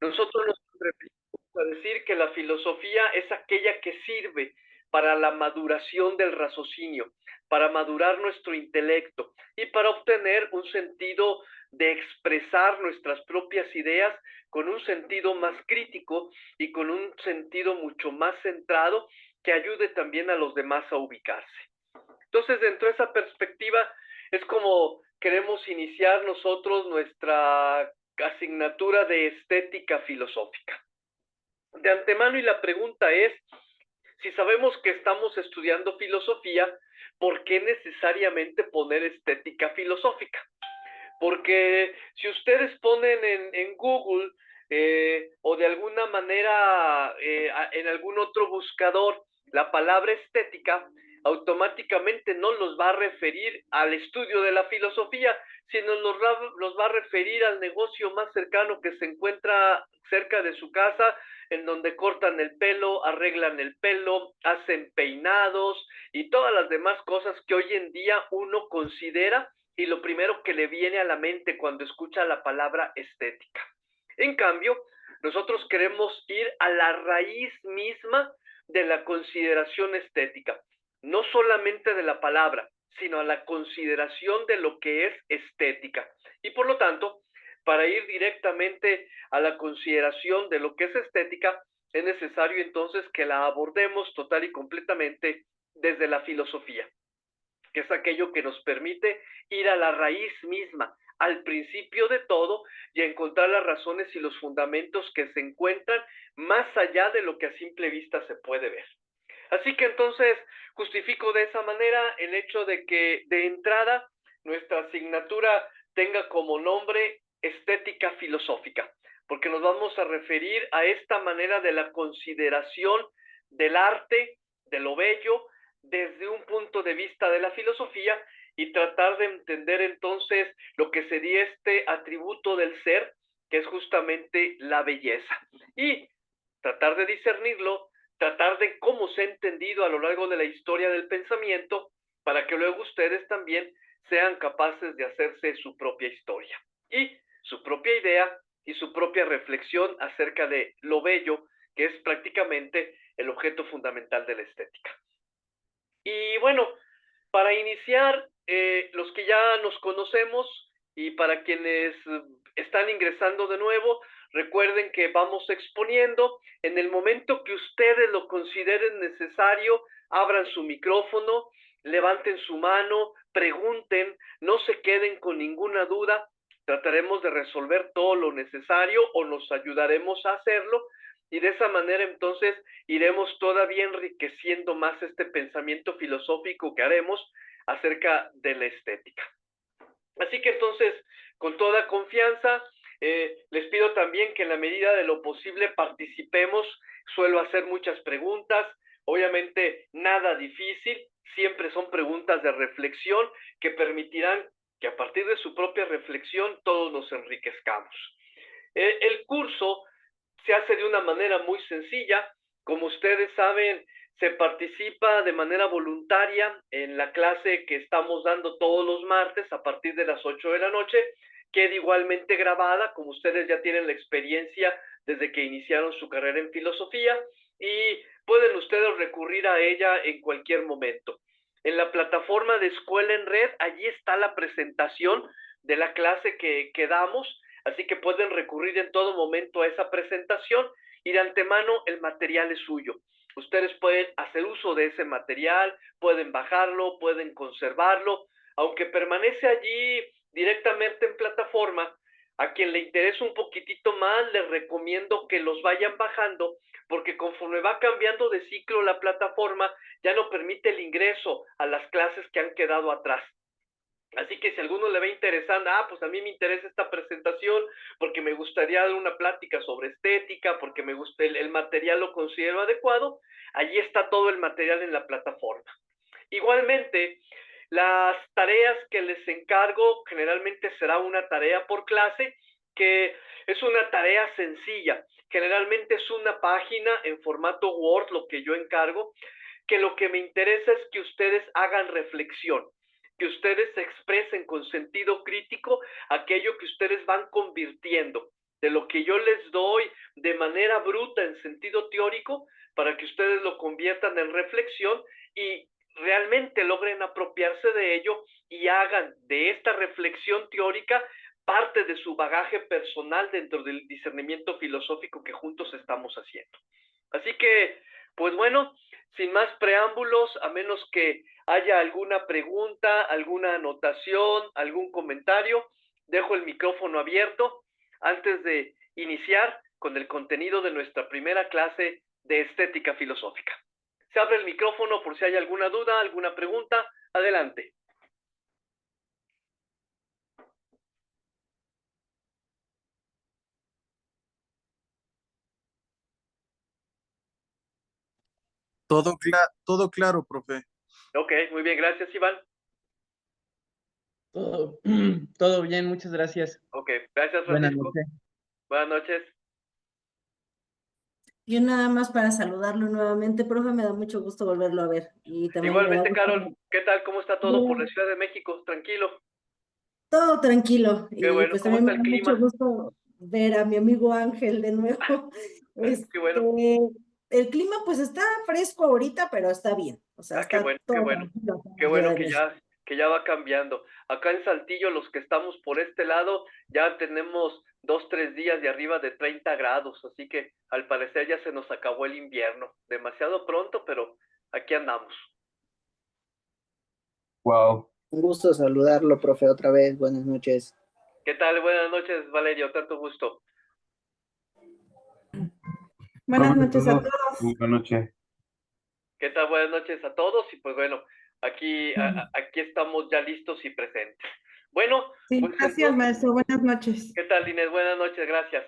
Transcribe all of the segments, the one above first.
Nosotros nos referimos a decir que la filosofía es aquella que sirve para la maduración del raciocinio, para madurar nuestro intelecto y para obtener un sentido de expresar nuestras propias ideas con un sentido más crítico y con un sentido mucho más centrado que ayude también a los demás a ubicarse. Entonces, dentro de esa perspectiva, es como queremos iniciar nosotros nuestra asignatura de estética filosófica. De antemano, y la pregunta es, si sabemos que estamos estudiando filosofía, ¿por qué necesariamente poner estética filosófica? Porque si ustedes ponen en Google o de alguna manera en algún otro buscador la palabra estética, automáticamente no los va a referir al estudio de la filosofía, sino los va a referir al negocio más cercano que se encuentra cerca de su casa, en donde cortan el pelo, arreglan el pelo, hacen peinados y todas las demás cosas que hoy en día uno considera y lo primero que le viene a la mente cuando escucha la palabra estética. En cambio, nosotros queremos ir a la raíz misma de la consideración estética, no solamente de la palabra, sino a la consideración de lo que es estética. Y por lo tanto, para ir directamente a la consideración de lo que es estética, es necesario entonces que la abordemos total y completamente desde la filosofía, que es aquello que nos permite ir a la raíz misma, al principio de todo, y a encontrar las razones y los fundamentos que se encuentran más allá de lo que a simple vista se puede ver. Así que entonces justifico de esa manera el hecho de que de entrada nuestra asignatura tenga como nombre estética filosófica, porque nos vamos a referir a esta manera de la consideración del arte, de lo bello, desde un punto de vista de la filosofía y tratar de entender entonces lo que sería este atributo del ser, que es justamente la belleza. Y tratar de discernirlo, tratar de cómo se ha entendido a lo largo de la historia del pensamiento, para que luego ustedes también sean capaces de hacerse su propia historia y su propia idea y su propia reflexión acerca de lo bello, que es prácticamente el objeto fundamental de la estética. Y bueno, para iniciar, los que ya nos conocemos y para quienes están ingresando de nuevo, recuerden que vamos exponiendo. En el momento que ustedes lo consideren necesario, abran su micrófono, levanten su mano, pregunten, no se queden con ninguna duda. Trataremos de resolver todo lo necesario o nos ayudaremos a hacerlo y de esa manera entonces iremos todavía enriqueciendo más este pensamiento filosófico que haremos acerca de la estética. Así que entonces, con toda confianza, les pido también que en la medida de lo posible participemos. Suelo hacer muchas preguntas, obviamente nada difícil, siempre son preguntas de reflexión que permitirán que a partir de su propia reflexión todos nos enriquezcamos. El curso se hace de una manera muy sencilla. Como ustedes saben, se participa de manera voluntaria en la clase que estamos dando todos los martes a partir de las 8 de la noche. Queda igualmente grabada, como ustedes ya tienen la experiencia desde que iniciaron su carrera en filosofía, y pueden ustedes recurrir a ella en cualquier momento. En la plataforma de Escuela en Red, allí está la presentación de la clase que damos, así que pueden recurrir en todo momento a esa presentación y de antemano el material es suyo. Ustedes pueden hacer uso de ese material, pueden bajarlo, pueden conservarlo, aunque permanece allí directamente en plataforma. A quien le interesa un poquitito más, les recomiendo que los vayan bajando, porque conforme va cambiando de ciclo la plataforma, ya no permite el ingreso a las clases que han quedado atrás. Así que si a alguno le va interesando, pues a mí me interesa esta presentación porque me gustaría dar una plática sobre estética, porque me gusta el material lo considero adecuado, allí está todo el material en la plataforma. Igualmente, las tareas que les encargo generalmente será una tarea por clase, que es una tarea sencilla. Generalmente es una página en formato Word lo que yo encargo, que lo que me interesa es que ustedes hagan reflexión, que ustedes expresen con sentido crítico aquello que ustedes van convirtiendo. de lo que yo les doy de manera bruta en sentido teórico, para que ustedes lo conviertan en reflexión y realmente logren apropiarse de ello y hagan de esta reflexión teórica parte de su bagaje personal dentro del discernimiento filosófico que juntos estamos haciendo. Así que, pues bueno, sin más preámbulos, a menos que haya alguna pregunta, alguna anotación, algún comentario, dejo el micrófono abierto antes de iniciar con el contenido de nuestra primera clase de estética filosófica. Se abre el micrófono por si hay alguna duda, alguna pregunta. Adelante. Todo claro, profe. Ok, muy bien, gracias, Iván. Todo, todo bien, muchas gracias. Ok, gracias, Buenas Francisco. noches. Buenas noches. Yo nada más para saludarlo nuevamente, profe, me da mucho gusto volverlo a ver. Y también me da Igualmente, gusto Carol, ¿qué tal? ¿Cómo está todo por la ver Ciudad de México? Tranquilo. todo tranquilo. Qué Y bueno. pues ¿Cómo también está me el da mucho clima? gusto ver a mi amigo Ángel de nuevo. Qué bueno. El clima pues está fresco ahorita, pero está bien. O sea, Ah, qué está bueno, qué todo bueno. tranquilo acá en Qué la Ciudad bueno de México. que ya va cambiando. Acá en Saltillo, los que estamos por este lado, ya tenemos 2, 3 días de arriba de 30 grados, así que al parecer ya se nos acabó el invierno. Demasiado pronto, pero aquí andamos. Wow. Un gusto saludarlo, profe, otra vez. Buenas noches. ¿Qué tal? Buenas noches, Valerio, tanto gusto. Buenas Profe, noches a todo. todos. Buenas noches. ¿Qué tal? Buenas noches a todos y pues bueno, aquí estamos ya listos y presentes. Bueno, Sí, pues gracias, entonces, maestro. Buenas noches. ¿qué tal, Inés? Buenas noches, gracias.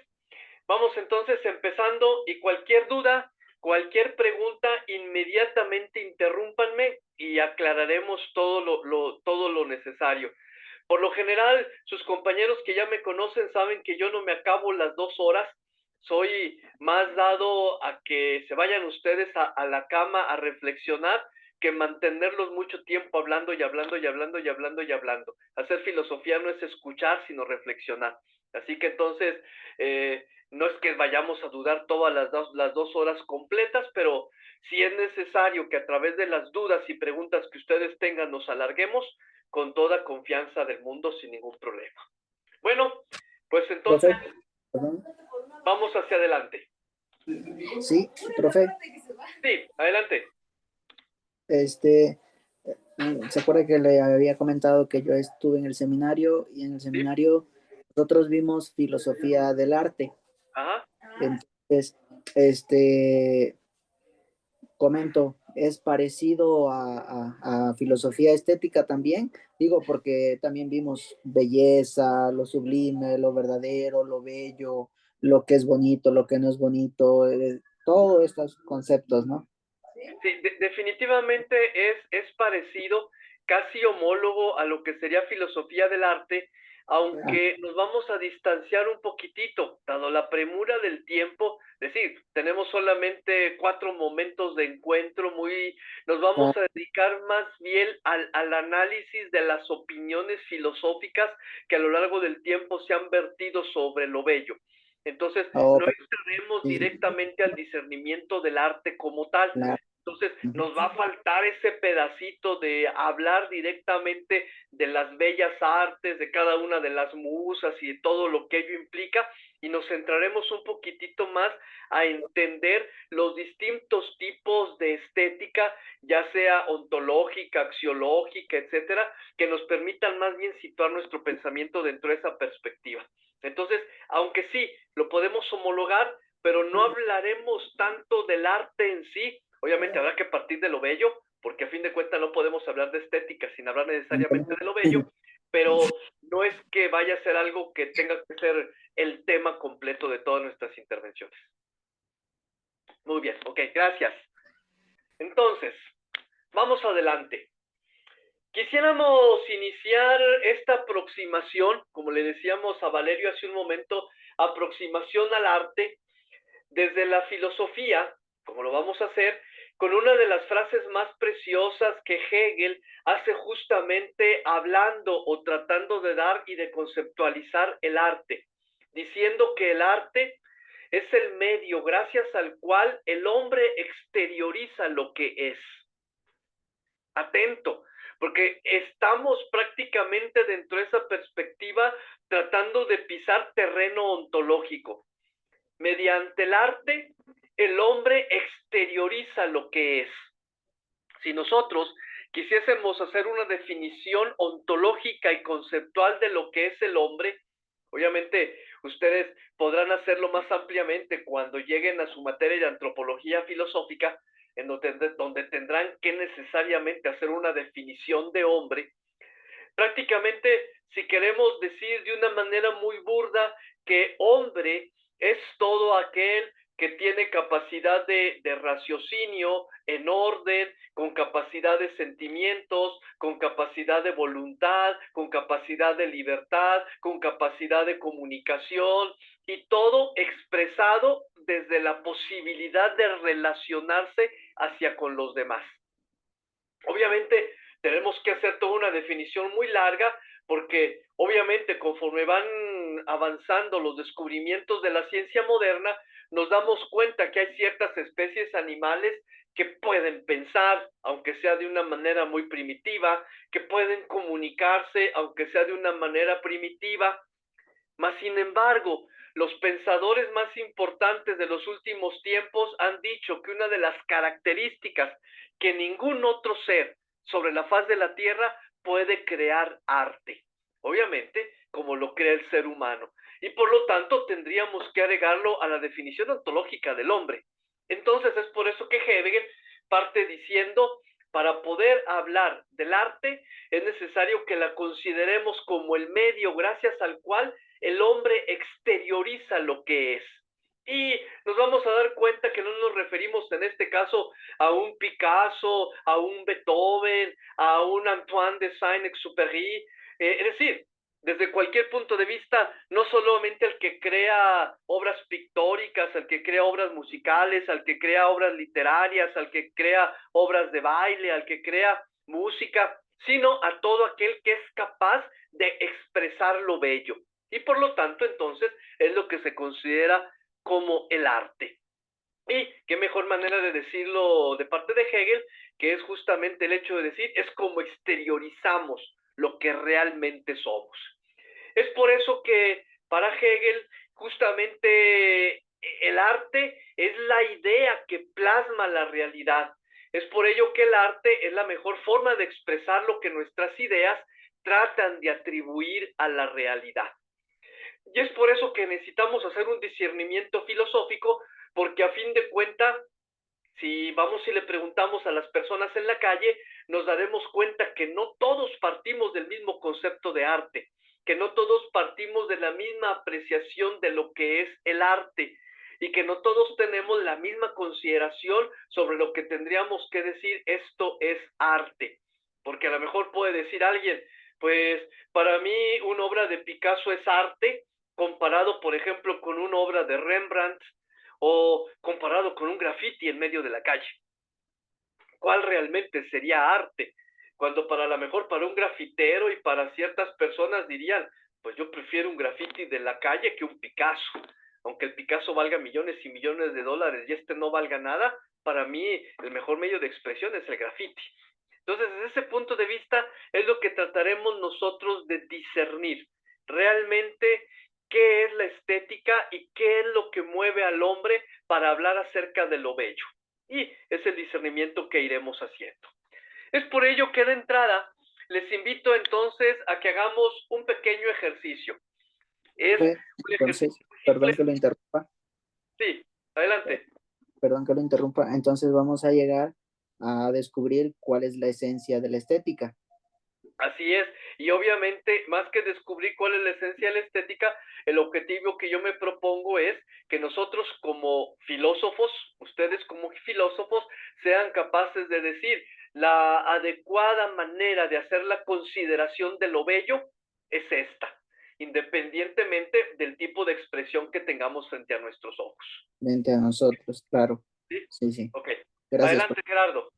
Vamos entonces empezando y cualquier duda, cualquier pregunta, inmediatamente interrúmpanme y aclararemos todo lo necesario. Por lo general, sus compañeros que ya me conocen saben que yo no me acabo las 2 horas. Soy más dado a que se vayan ustedes a la cama a reflexionar que mantenerlos mucho tiempo hablando y hablando y hablando y hablando y hablando. Hacer filosofía no es escuchar, sino reflexionar. Así que entonces, no es que vayamos a dudar todas las 2 horas completas, pero si es necesario que a través de las dudas y preguntas que ustedes tengan nos alarguemos, con toda confianza del mundo, sin ningún problema. Bueno, pues entonces Profe, perdón. vamos hacia adelante. Sí, profe, Sí, adelante. este, ¿se acuerda que le había comentado que yo estuve en el seminario y en el Sí, seminario nosotros vimos filosofía del arte? ajá. Entonces, comento, es parecido a filosofía estética también, digo, porque también vimos belleza, lo sublime, lo verdadero, lo bello, lo que es bonito, lo que no es bonito, todos estos conceptos, ¿no? Sí, definitivamente es parecido, casi homólogo a lo que sería filosofía del arte, aunque nos vamos a distanciar un poquitito, dado la premura del tiempo. Es decir, tenemos solamente 4 momentos de encuentro, nos vamos a dedicar más bien al análisis de las opiniones filosóficas que a lo largo del tiempo se han vertido sobre lo bello. Entonces, Oh, no entraremos sí, directamente al discernimiento del arte como tal. claro. Entonces, nos va a faltar ese pedacito de hablar directamente de las bellas artes, de cada una de las musas y de todo lo que ello implica, y nos centraremos un poquitito más a entender los distintos tipos de estética, ya sea ontológica, axiológica, etcétera, que nos permitan más bien situar nuestro pensamiento dentro de esa perspectiva. Entonces, aunque sí, lo podemos homologar, pero no hablaremos tanto del arte en sí. Obviamente habrá que partir de lo bello, porque a fin de cuentas no podemos hablar de estética sin hablar necesariamente de lo bello, pero no es que vaya a ser algo que tenga que ser el tema completo de todas nuestras intervenciones. Muy bien, ok, gracias. Entonces, vamos adelante. Quisiéramos iniciar esta aproximación, como le decíamos a Valerio hace un momento, aproximación al arte, desde la filosofía, como lo vamos a hacer, con una de las frases más preciosas que Hegel hace justamente hablando o tratando de dar y de conceptualizar el arte. diciendo que el arte es el medio gracias al cual el hombre exterioriza lo que es. Atento, porque estamos prácticamente dentro de esa perspectiva tratando de pisar terreno ontológico. Mediante el arte, el hombre exterioriza lo que es. Si nosotros quisiésemos hacer una definición ontológica y conceptual de lo que es el hombre, obviamente ustedes podrán hacerlo más ampliamente cuando lleguen a su materia de antropología filosófica, en donde tendrán que necesariamente hacer una definición de hombre. Prácticamente, si queremos decir de una manera muy burda que hombre es todo aquel que tiene capacidad de raciocinio en orden, con capacidad de sentimientos, con capacidad de voluntad, con capacidad de libertad, con capacidad de comunicación, y todo expresado desde la posibilidad de relacionarse hacia con los demás. Obviamente tenemos que hacer toda una definición muy larga, porque obviamente conforme van avanzando los descubrimientos de la ciencia moderna, nos damos cuenta que hay ciertas especies animales que pueden pensar, aunque sea de una manera muy primitiva, que pueden comunicarse, aunque sea de una manera primitiva. Mas, sin embargo, los pensadores más importantes de los últimos tiempos han dicho que una de las características que ningún otro ser sobre la faz de la Tierra puede crear arte. Obviamente, como lo crea el ser humano. Y por lo tanto, tendríamos que agregarlo a la definición ontológica del hombre. Entonces, es por eso que Hegel parte diciendo, para poder hablar del arte, es necesario que la consideremos como el medio gracias al cual el hombre exterioriza lo que es. Y nos vamos a dar cuenta que no nos referimos en este caso a un Picasso, a un Beethoven, a un Antoine de Saint-Exupéry. Es decir, desde cualquier punto de vista, no solamente al que crea obras pictóricas, al que crea obras musicales, al que crea obras literarias, al que crea obras de baile, al que crea música, sino a todo aquel que es capaz de expresar lo bello. Y por lo tanto, entonces, es lo que se considera como el arte. Y qué mejor manera de decirlo de parte de Hegel, que es justamente el hecho de decir, es como exteriorizamos lo que realmente somos. Es por eso que para Hegel, justamente el arte es la idea que plasma la realidad. Es por ello que el arte es la mejor forma de expresar lo que nuestras ideas tratan de atribuir a la realidad. Y es por eso que necesitamos hacer un discernimiento filosófico, porque a fin de cuentas, si vamos y le preguntamos a las personas en la calle, nos daremos cuenta que no todos partimos del mismo concepto de arte, que no todos partimos de la misma apreciación de lo que es el arte, y que no todos tenemos la misma consideración sobre lo que tendríamos que decir esto es arte. Porque a lo mejor puede decir alguien, pues para mí una obra de Picasso es arte, comparado por ejemplo con una obra de Rembrandt, o comparado con un graffiti en medio de la calle. ¿Cuál realmente sería arte? Cuando para lo mejor para un grafitero y para ciertas personas dirían, pues yo prefiero un graffiti de la calle que un Picasso. Aunque el Picasso valga millones y millones de dólares y este no valga nada, para mí el mejor medio de expresión es el graffiti. Entonces, desde ese punto de vista es lo que trataremos nosotros de discernir. Realmente, ¿qué es la estética y qué es lo que mueve al hombre para hablar acerca de lo bello? Y es el discernimiento que iremos haciendo. Es por ello que de entrada les invito entonces a que hagamos un pequeño ejercicio. Es un Entonces, ejercicio perdón simple. que lo interrumpa. Sí, adelante. Perdón que lo interrumpa. Entonces vamos a llegar a descubrir cuál es la esencia de la estética. Así es, y obviamente, más que descubrir cuál es la esencia de la estética, el objetivo que yo me propongo es que nosotros como filósofos, ustedes como filósofos, sean capaces de decir la adecuada manera de hacer la consideración de lo bello es esta, independientemente del tipo de expresión que tengamos frente a nuestros ojos. Frente a nosotros, claro. ¿Sí? Sí, sí. Ok. Gracias. Adelante, Gerardo.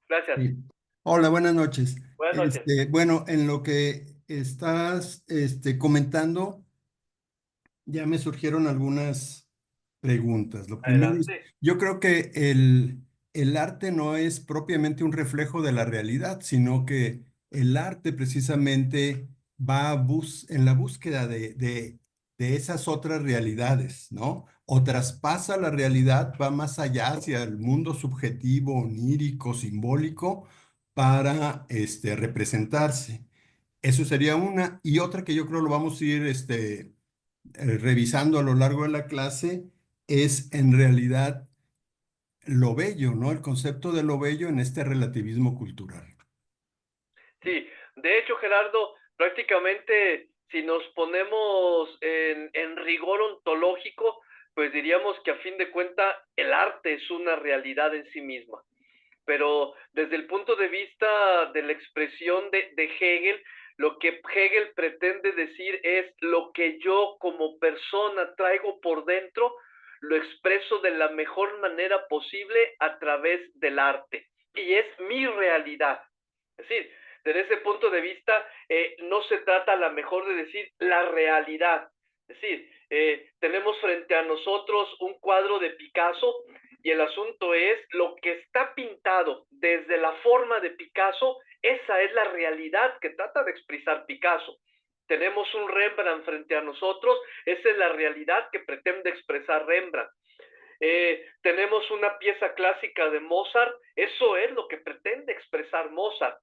Gracias. Sí. Hola, buenas noches. Buenas noches. Bueno, en lo que estás comentando, Ya me surgieron algunas preguntas. Lo primero es, Adelante. yo creo que el arte no es propiamente un reflejo de la realidad, sino que el arte precisamente va en la búsqueda de esas otras realidades, ¿no? O traspasa la realidad, va más allá hacia el mundo subjetivo, onírico, simbólico, para representarse. Eso sería una. Y otra que yo creo lo vamos a ir revisando a lo largo de la clase es en realidad lo bello, ¿no? El concepto de lo bello en este relativismo cultural. Sí, de hecho, Gerardo, prácticamente si nos ponemos en rigor ontológico, pues diríamos que a fin de cuentas el arte es una realidad en sí misma. Pero desde el punto de vista de la expresión de Hegel, lo que Hegel pretende decir es lo que yo como persona traigo por dentro, lo expreso de la mejor manera posible a través del arte. Y es mi realidad. Es decir, desde ese punto de vista, no se trata a lo mejor de decir la realidad. Es decir, tenemos frente a nosotros un cuadro de Picasso y el asunto es lo que está pintado desde la forma de Picasso, esa es la realidad que trata de expresar Picasso. Tenemos un Rembrandt frente a nosotros, esa es la realidad que pretende expresar Rembrandt. Tenemos una pieza clásica de Mozart, eso es lo que pretende expresar Mozart.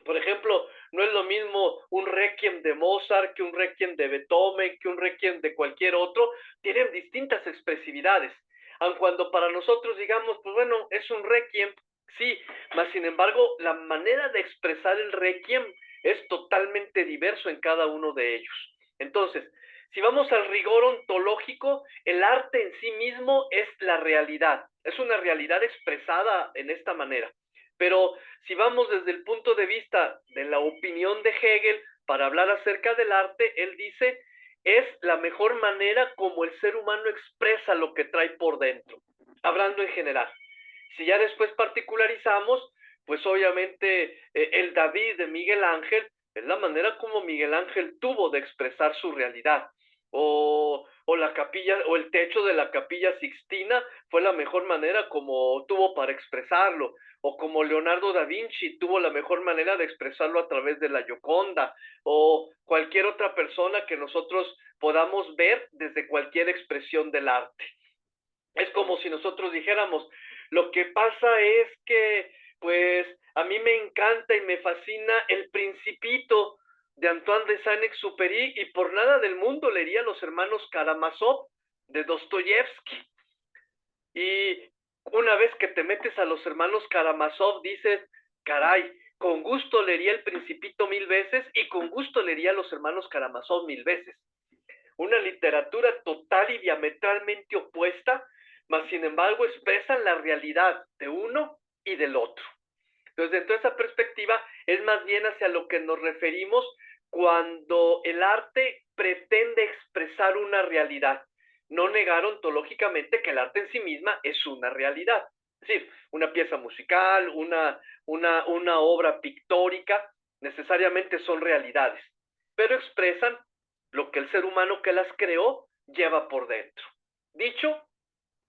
Por ejemplo, no es lo mismo un requiem de Mozart que un requiem de Beethoven, que un requiem de cualquier otro, tienen distintas expresividades. Aun cuando para nosotros digamos, pues bueno, es un requiem, sí, mas sin embargo, la manera de expresar el requiem es totalmente diverso en cada uno de ellos. Entonces, si vamos al rigor ontológico, el arte en sí mismo es la realidad, es una realidad expresada en esta manera. Pero si vamos desde el punto de vista de la opinión de Hegel para hablar acerca del arte, él dice, es la mejor manera como el ser humano expresa lo que trae por dentro, hablando en general. Si ya después particularizamos, pues obviamente el David de Miguel Ángel es la manera como Miguel Ángel tuvo de expresar su realidad. O la capilla, o el techo de la Capilla Sixtina fue la mejor manera como tuvo para expresarlo, o como Leonardo da Vinci tuvo la mejor manera de expresarlo a través de la Gioconda, o cualquier otra persona que nosotros podamos ver desde cualquier expresión del arte. Es como si nosotros dijéramos, lo que pasa es que, pues, a mí me encanta y me fascina El Principito de Antoine de Saint-Exupéry y por nada del mundo leería Los Hermanos Karamazov de Dostoyevsky. Y una vez que te metes a Los Hermanos Karamazov, dices, caray, con gusto leería El Principito 1000 veces y con gusto leería Los Hermanos Karamazov 1000 veces. Una literatura total y diametralmente opuesta, mas sin embargo expresan la realidad de uno y del otro. Entonces, dentro de esa perspectiva, es más bien hacia lo que nos referimos cuando el arte pretende expresar una realidad. No negar ontológicamente que el arte en sí misma es una realidad. Es decir, una pieza musical, una obra pictórica, necesariamente son realidades, pero expresan lo que el ser humano que las creó lleva por dentro. Dicho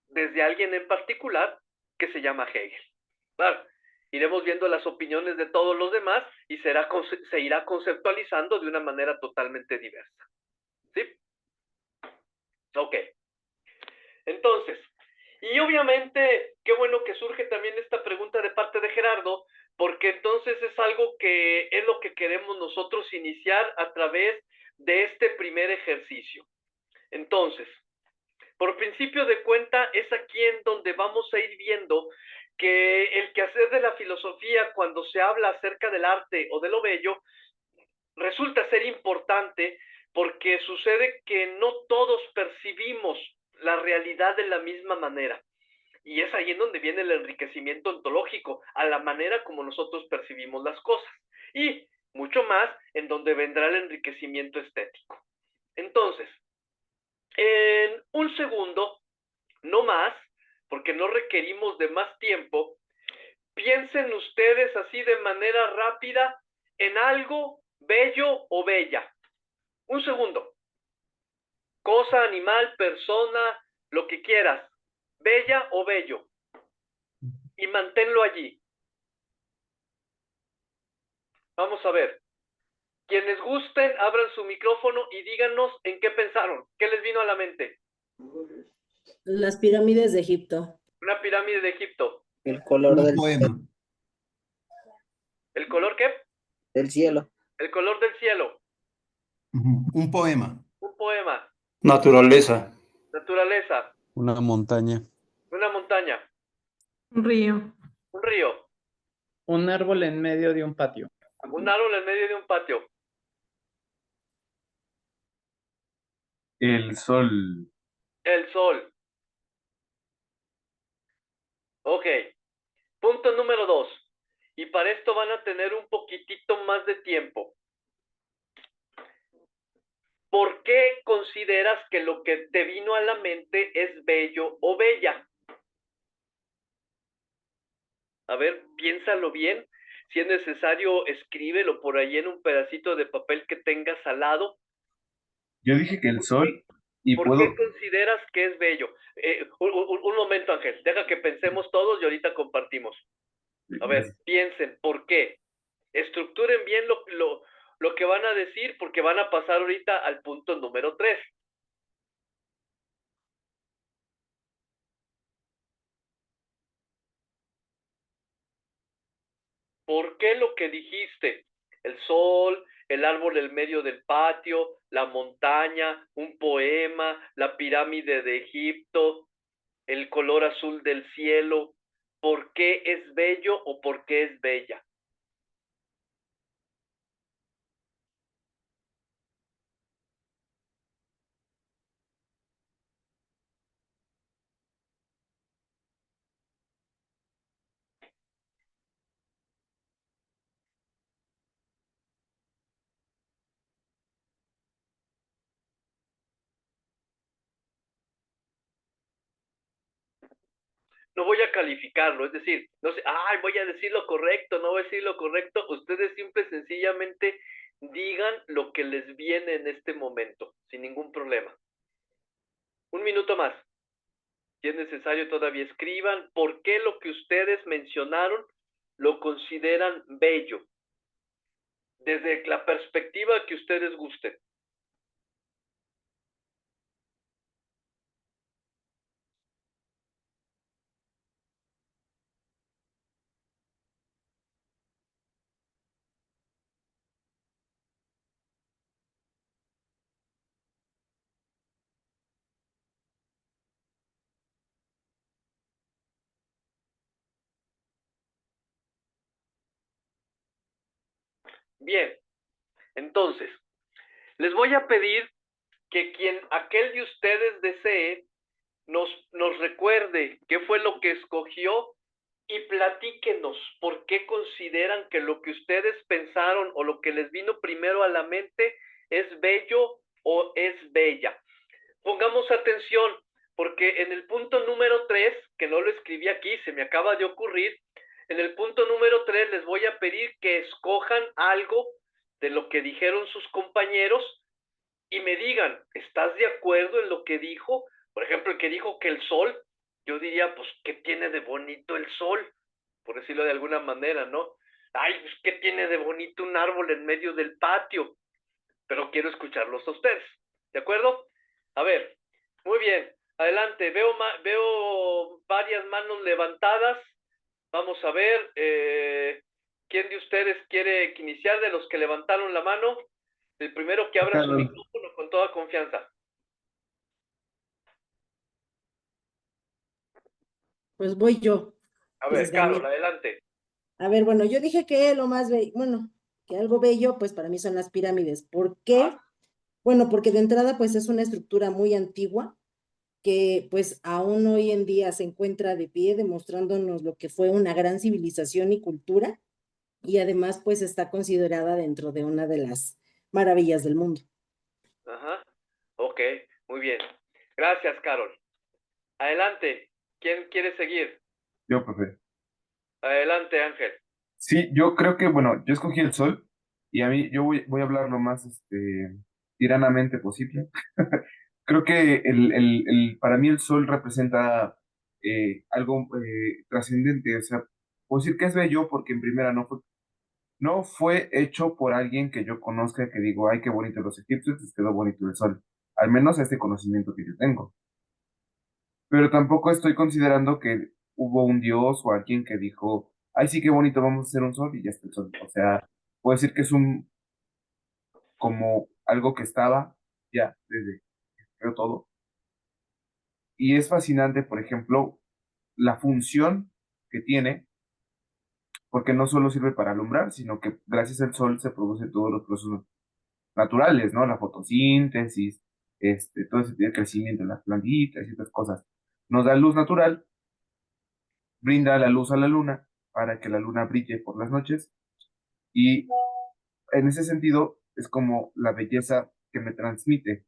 desde alguien en particular que se llama Hegel. Claro, iremos viendo las opiniones de todos los demás y se irá conceptualizando de una manera totalmente diversa. ¿Sí? Ok. Entonces, y obviamente, qué bueno que surge también esta pregunta de parte de Gerardo, porque entonces es algo que es lo que queremos nosotros iniciar a través de este primer ejercicio. Entonces, por principio de cuenta, es aquí en donde vamos a ir viendo que el quehacer de la filosofía, cuando se habla acerca del arte o de lo bello, resulta ser importante porque sucede que no todos percibimos la realidad de la misma manera. Y es ahí en donde viene el enriquecimiento ontológico, a la manera como nosotros percibimos las cosas. Y mucho más en donde vendrá el enriquecimiento estético. Entonces, en un segundo, no más, porque no requerimos de más tiempo, piensen ustedes así de manera rápida en algo bello o bella. Un segundo. Cosa, animal, persona, lo que quieras. Bella o bello. Y manténlo allí. Vamos a ver. Quienes gusten, abran su micrófono y díganos en qué pensaron. ¿Qué les vino a la mente? Las pirámides de Egipto. Una pirámide de Egipto. El color Un del, poema. ¿El color qué? del cielo. El color del cielo. Un poema. Un poema. Naturaleza. Naturaleza. Una montaña. Una montaña. Un río. Un río. Un árbol en medio de un patio. Un árbol en medio de un patio. El sol. El sol. Ok. Punto número 2. Y para esto van a tener un poquitito más de tiempo. ¿Por qué consideras que lo que te vino a la mente es bello o bella? A ver, piénsalo bien. Si es necesario, escríbelo por ahí en un pedacito de papel que tengas al lado. Yo dije que el sol y ¿Por puedo... qué consideras que es bello? Un momento, Ángel. Deja que pensemos todos y ahorita compartimos. A ver, piensen, ¿por qué? Estructuren bien lo que van a decir porque van a pasar ahorita al punto número 3. ¿Por qué lo que dijiste? El sol, el árbol en medio del patio, la montaña, un poema, la pirámide de Egipto, el color azul del cielo. ¿Por qué es bello o por qué es bella? No voy a calificarlo, es decir, no sé, voy a decir lo correcto, no voy a decir lo correcto. Ustedes simple y sencillamente digan lo que les viene en este momento, sin ningún problema. Un minuto más. Si es necesario, todavía escriban por qué lo que ustedes mencionaron lo consideran bello, desde la perspectiva que ustedes gusten. Bien, entonces, les voy a pedir que aquel de ustedes desee, nos recuerde qué fue lo que escogió y platíquenos por qué consideran que lo que ustedes pensaron o lo que les vino primero a la mente es bello o es bella. Pongamos atención, porque en el punto número 3, que no lo escribí aquí, se me acaba de ocurrir, en el punto número 3 les voy a pedir que escojan algo de lo que dijeron sus compañeros y me digan, ¿estás de acuerdo en lo que dijo? Por ejemplo, el que dijo que el sol, yo diría, pues, ¿qué tiene de bonito el sol? Por decirlo de alguna manera, ¿no? Ay, pues, ¿qué tiene de bonito un árbol en medio del patio? Pero quiero escucharlos a ustedes, ¿de acuerdo? A ver, muy bien, adelante, veo varias manos levantadas. Vamos a ver, ¿quién de ustedes quiere iniciar de los que levantaron la mano? El primero que abra su micrófono con toda confianza. Pues voy yo. A ver, Les gané. Carol, adelante. A ver, bueno, yo dije que lo más bello, bueno, que algo bello, pues para mí son las pirámides. ¿Por qué? Bueno, porque de entrada, pues es una estructura muy antigua que pues aún hoy en día se encuentra de pie, demostrándonos lo que fue una gran civilización y cultura, y además pues está considerada dentro de una de las maravillas del mundo. Ajá, ok, muy bien. Gracias, Carol. Adelante, ¿quién quiere seguir? Yo, profe. Adelante, Ángel. Sí, yo creo que, bueno, yo escogí el sol y a mí, yo voy a hablar lo más, tiranamente posible. creo que para mí el sol representa algo trascendente. O sea, puedo decir que es bello porque en primera no fue hecho por alguien que yo conozca, que digo, ay, qué bonito los egipcios, les quedó bonito el sol. Al menos este conocimiento que yo tengo. Pero tampoco estoy considerando que hubo un dios o alguien que dijo, ay, sí, qué bonito, vamos a hacer un sol y ya está el sol. O sea, puedo decir que es como algo que estaba ya desde que creó todo. Y es fascinante, por ejemplo, la función que tiene, porque no solo sirve para alumbrar, sino que gracias al sol se producen todos los procesos naturales, ¿no? La fotosíntesis, todo ese crecimiento de las plantitas y otras cosas. Nos da luz natural, brinda la luz a la luna para que la luna brille por las noches y en ese sentido es como la belleza que me transmite.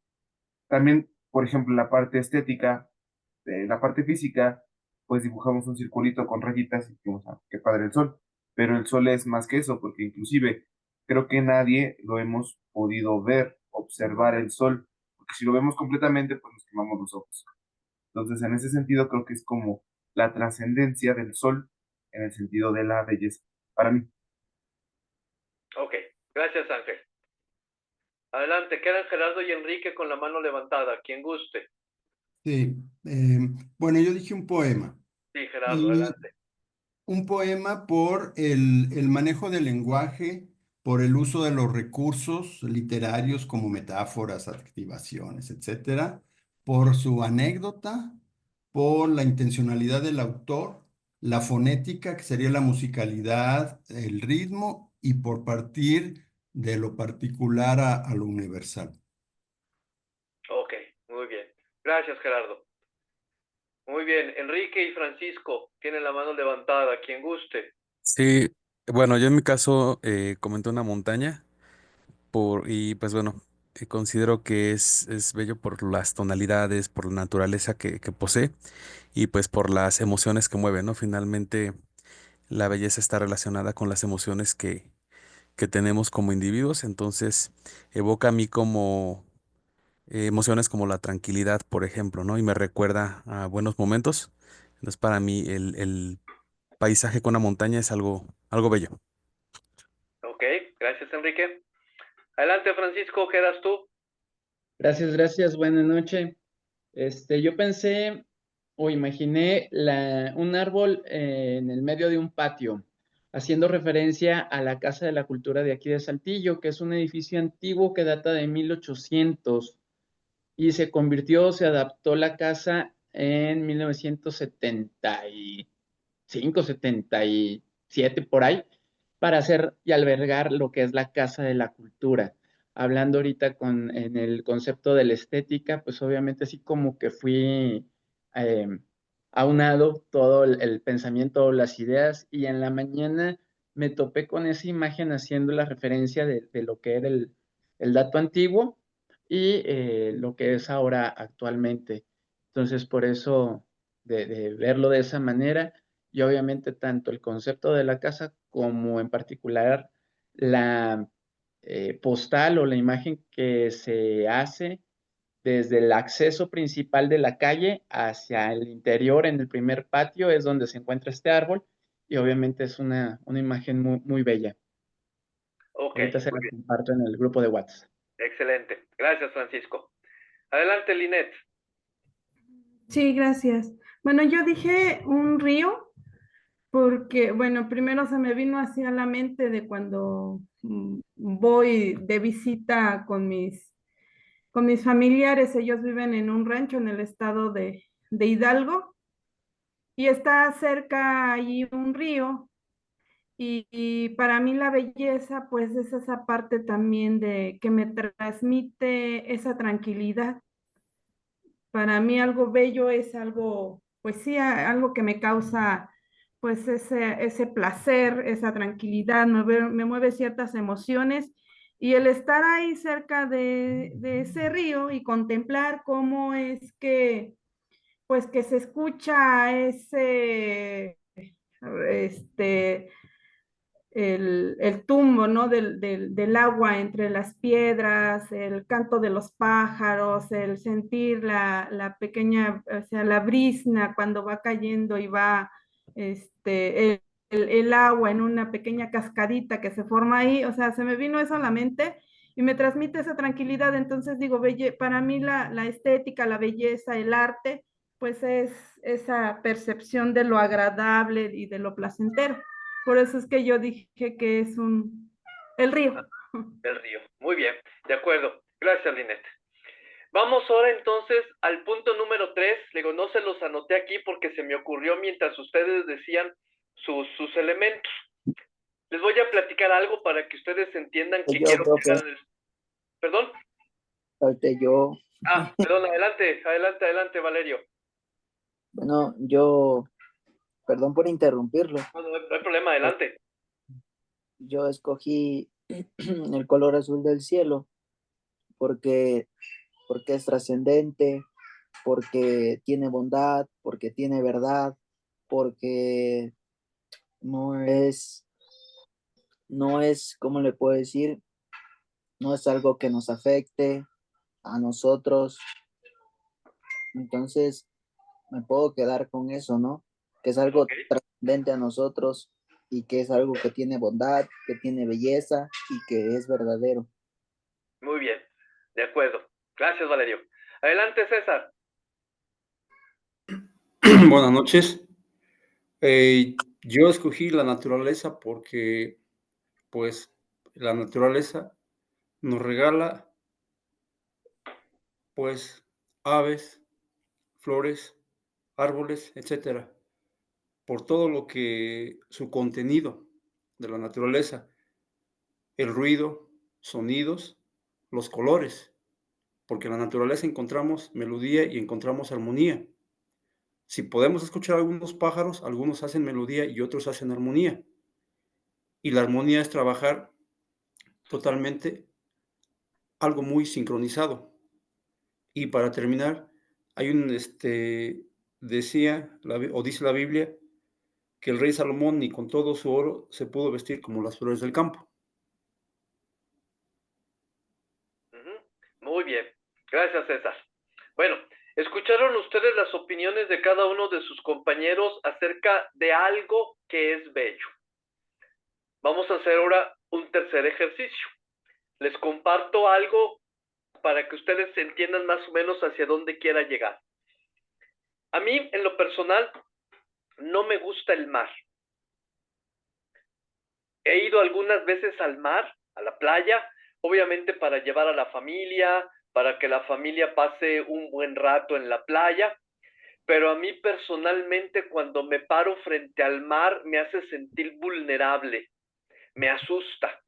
También, por ejemplo, la parte estética, la parte física, pues dibujamos un circulito con rayitas y decimos, ah, qué padre el sol. Pero el sol es más que eso, porque inclusive creo que nadie lo hemos podido ver, observar el sol, porque si lo vemos completamente, pues nos quemamos los ojos. Entonces, en ese sentido, creo que es como la trascendencia del sol en el sentido de la belleza, para mí. Ok, gracias Ángel. Adelante, quedan Gerardo y Enrique con la mano levantada, quien guste. Sí, bueno, yo dije un poema. Sí, Gerardo, Y adelante. un poema por el manejo del lenguaje, por el uso de los recursos literarios como metáforas, adjetivaciones, etcétera, por su anécdota, por la intencionalidad del autor, la fonética, que sería la musicalidad, el ritmo, y por partir de lo particular a lo universal. Ok, muy bien. Gracias, Gerardo. Muy bien, Enrique y Francisco tienen la mano levantada, quien guste. Sí, bueno, yo en mi caso comenté una montaña y pues bueno, considero que es bello por las tonalidades, por la naturaleza que posee y pues por las emociones que mueve, ¿no? Finalmente la belleza está relacionada con las emociones que tenemos como individuos, entonces evoca a mí como emociones como la tranquilidad, por ejemplo, ¿no? Y me recuerda a buenos momentos. Entonces para mí el paisaje con una montaña es algo bello. Ok, gracias, Enrique. Adelante, Francisco, quedas tú. Gracias, gracias, buenas noches. Yo pensé o imaginé un árbol en el medio de un patio, haciendo referencia a la Casa de la Cultura de aquí de Saltillo, que es un edificio antiguo que data de 1800 y se adaptó la casa en 1975, 77 por ahí, para hacer y albergar lo que es la Casa de la Cultura. Hablando ahorita en el concepto de la estética, pues obviamente así como que fui eh, aunado todo el pensamiento, las ideas, y en la mañana me topé con esa imagen haciendo la referencia de lo que era el dato antiguo y lo que es ahora actualmente. Entonces, por eso, de verlo de esa manera, y obviamente tanto el concepto de la casa como en particular la postal o la imagen que se hace desde el acceso principal de la calle hacia el interior, en el primer patio, es donde se encuentra este árbol, y obviamente es una imagen muy, muy bella. Ok, Ahorita se muy la bien. comparto en el grupo de WhatsApp. Excelente. Gracias, Francisco. Adelante, Linet. Sí, gracias. Bueno, yo dije un río porque, bueno, primero se me vino así a la mente de cuando voy de visita con mis familiares. Ellos viven en un rancho en el estado de Hidalgo y está cerca allí un río. Y para mí la belleza, pues es esa parte también de que me transmite esa tranquilidad. Para mí algo bello es algo, pues sí, algo que me causa pues ese placer, esa tranquilidad, me mueve ciertas emociones y el estar ahí cerca de ese río y contemplar cómo es que pues que se escucha ese este el tumbo, ¿no? Del agua entre las piedras, el canto de los pájaros, el sentir la pequeña, o sea, la brisna cuando va cayendo y va el agua en una pequeña cascadita que se forma ahí, o sea, se me vino eso a la mente y me transmite esa tranquilidad. Entonces digo, para mí la estética, la belleza, el arte, pues es esa percepción de lo agradable y de lo placentero. Por eso es que yo dije que es el río. El río. Muy bien, de acuerdo. Gracias, Linet. Vamos ahora entonces al punto número 3. Digo, no se los anoté aquí porque se me ocurrió mientras ustedes decían sus elementos. Les voy a platicar algo para que ustedes entiendan que Yo, quiero profe, pegarles. ¿Perdón? falté yo. Perdón, adelante, Valerio. Bueno, perdón por interrumpirlo. No hay problema, adelante. Yo escogí el color azul del cielo porque, porque es trascendente, porque tiene bondad, porque tiene verdad, porque no es, ¿cómo le puedo decir? No es algo que nos afecte a nosotros. Entonces, me puedo quedar con eso, ¿no? Que es algo Ok, trascendente a nosotros y que es algo que tiene bondad, que tiene belleza y que es verdadero. muy bien, de acuerdo. Gracias, Valerio. Adelante, César. Buenas noches. Yo escogí la naturaleza porque, pues, la naturaleza nos regala, pues, aves, flores, árboles, etcétera, por todo lo que su contenido de la naturaleza, el ruido, sonidos, los colores, porque en la naturaleza encontramos melodía y encontramos armonía. Si podemos escuchar algunos pájaros, algunos hacen melodía y otros hacen armonía. Y la armonía es trabajar totalmente algo muy sincronizado. Y para terminar, hay decía, o dice la Biblia, que el rey Salomón ni con todo su oro se pudo vestir como las flores del campo. Muy bien. Gracias, César. Bueno, escucharon ustedes las opiniones de cada uno de sus compañeros acerca de algo que es bello. Vamos a hacer ahora un tercer ejercicio. Les comparto algo para que ustedes entiendan más o menos hacia dónde quiera llegar. A mí, en lo personal, no me gusta el mar. He ido algunas veces al mar, a la playa, obviamente para llevar a la familia, para que la familia pase un buen rato en la playa, pero a mí personalmente cuando me paro frente al mar me hace sentir vulnerable, me asusta.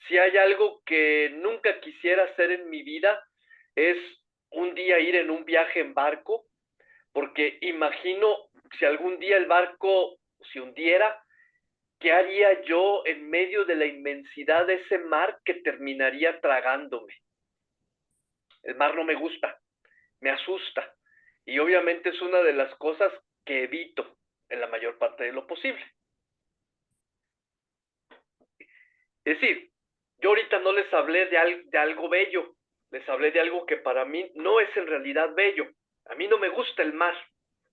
Si hay algo que nunca quisiera hacer en mi vida es un día ir en un viaje en barco, porque imagino si algún día el barco se hundiera, ¿qué haría yo en medio de la inmensidad de ese mar que terminaría tragándome? El mar no me gusta, me asusta y obviamente es una de las cosas que evito en la mayor parte de lo posible. Es decir, yo ahorita no les hablé de algo bello, les hablé de algo que para mí no es en realidad bello. A mí no me gusta el mar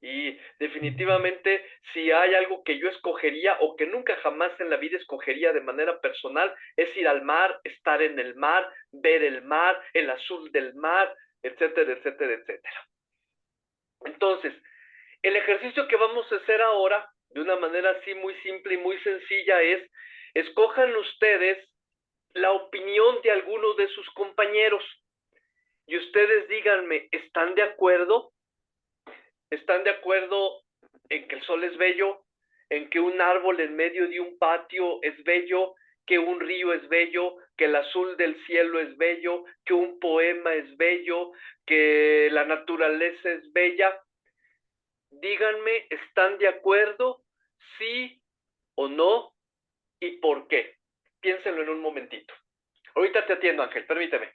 y definitivamente si hay algo que yo escogería o que nunca jamás en la vida escogería de manera personal es ir al mar, estar en el mar, ver el mar, el azul del mar, etcétera, etcétera, etcétera. Entonces, el ejercicio que vamos a hacer ahora, de una manera así muy simple y muy sencilla, es escojan ustedes la opinión de alguno de sus compañeros y ustedes díganme, ¿están de acuerdo? ¿Están de acuerdo en que el sol es bello? ¿En que un árbol en medio de un patio es bello? ¿Que un río es bello? ¿Que el azul del cielo es bello? ¿Que un poema es bello? ¿Que la naturaleza es bella? Díganme, ¿están de acuerdo? ¿Sí o no? ¿Y por qué? Piénsenlo en un momentito. Ahorita te atiendo, Ángel, permíteme.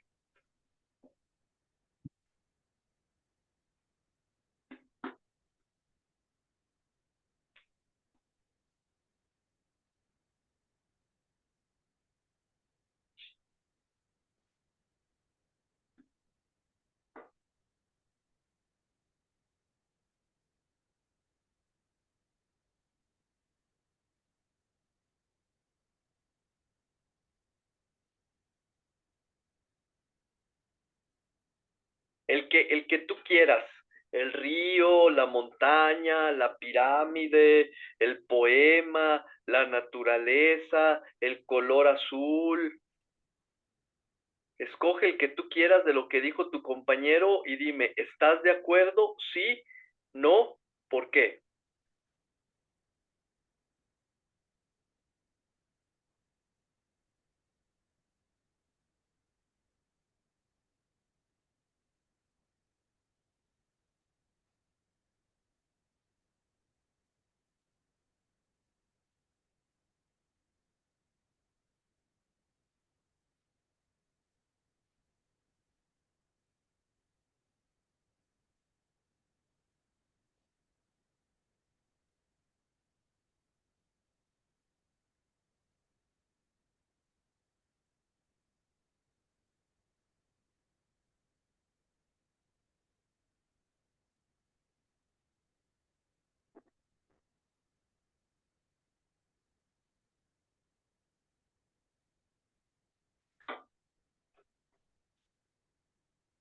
el que tú quieras. El río, la montaña, la pirámide, el poema, la naturaleza, el color azul. Escoge el que tú quieras de lo que dijo tu compañero y dime, ¿estás de acuerdo? ¿Sí? ¿No? ¿Por qué?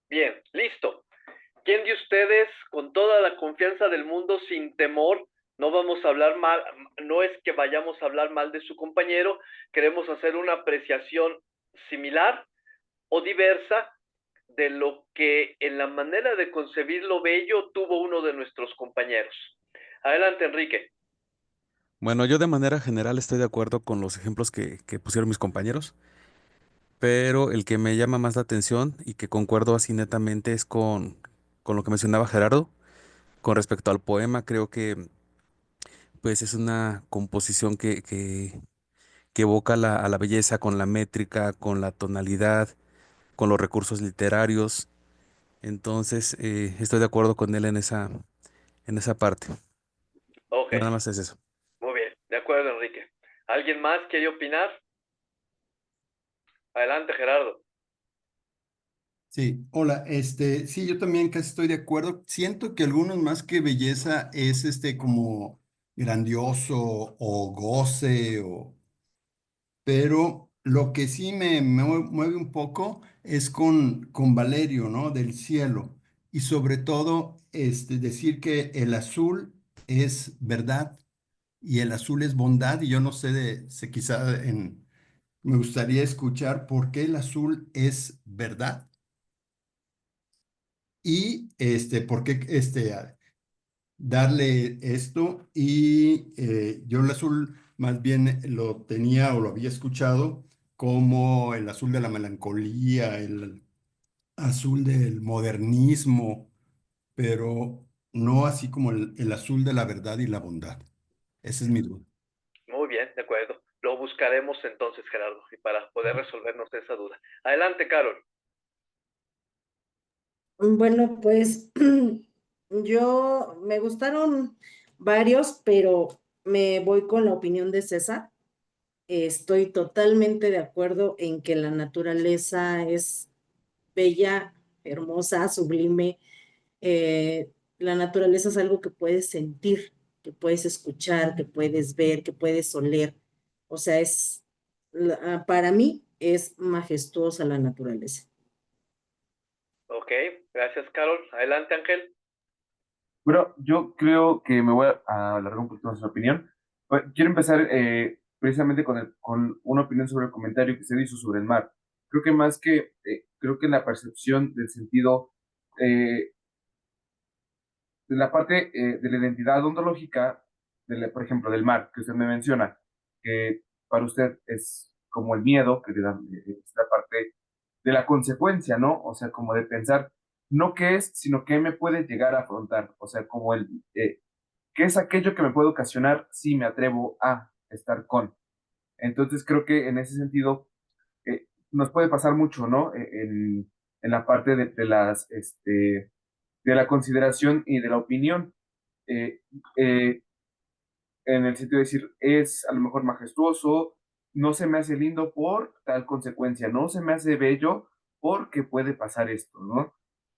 Bien, listo. ¿Quién de ustedes, con toda la confianza del mundo, sin temor, no vamos a hablar mal, no es que vayamos a hablar mal de su compañero, queremos hacer una apreciación similar o diversa de lo que en la manera de concebir lo bello tuvo uno de nuestros compañeros? Adelante, Enrique. Bueno, yo de manera general estoy de acuerdo con los ejemplos que pusieron mis compañeros, pero el que me llama más la atención y que concuerdo así netamente es con lo que mencionaba Gerardo. Con respecto al poema, creo que pues es una composición que evoca a la belleza con la métrica, con la tonalidad, con los recursos literarios. Entonces, estoy de acuerdo con él en esa parte. Ok, Nada más es eso. muy bien, de acuerdo, Enrique. ¿Alguien más quiere opinar? Adelante, Gerardo. Sí, hola, sí, yo también casi estoy de acuerdo. Siento que algunos más que belleza es como grandioso o goce, pero lo que sí me mueve un poco es con Valerio, ¿no? Del cielo. Y sobre todo, decir que el azul es verdad y el azul es bondad. Y yo no sé quizá me gustaría escuchar por qué el azul es verdad. Y por qué darle esto. Y yo el azul más bien lo tenía o lo había escuchado como el azul de la melancolía, el azul del modernismo, pero no así como el azul de la verdad y la bondad. Esa es mi duda. Muy bien, de acuerdo. Lo buscaremos entonces, Gerardo, y para poder resolvernos esa duda. Adelante, Carol. Bueno, pues yo me gustaron varios, pero me voy con la opinión de César. Estoy totalmente de acuerdo en que la naturaleza es bella, hermosa, sublime. La naturaleza es algo que puedes sentir, que puedes escuchar, que puedes ver, que puedes oler. O sea, para mí es majestuosa la naturaleza. Ok, gracias, Carol. Adelante, Ángel. Bueno, yo creo que me voy a alargar un poquito más su opinión. Quiero empezar precisamente con una opinión sobre el comentario que se hizo sobre el mar. Creo que más que, creo que la percepción del sentido, de la parte de la identidad ontológica, por ejemplo, del mar, que usted me menciona, que para usted es como el miedo, que es la parte de la consecuencia, ¿no? O sea, como de pensar, no qué es, sino qué me puede llegar a afrontar. O sea, como qué es aquello que me puede ocasionar si me atrevo a estar con. Entonces, creo que en ese sentido nos puede pasar mucho, ¿no? En la parte de la consideración y de la opinión. Eh, eh, en el sentido de decir, es a lo mejor majestuoso, no se me hace lindo por tal consecuencia, no se me hace bello porque puede pasar esto, ¿no?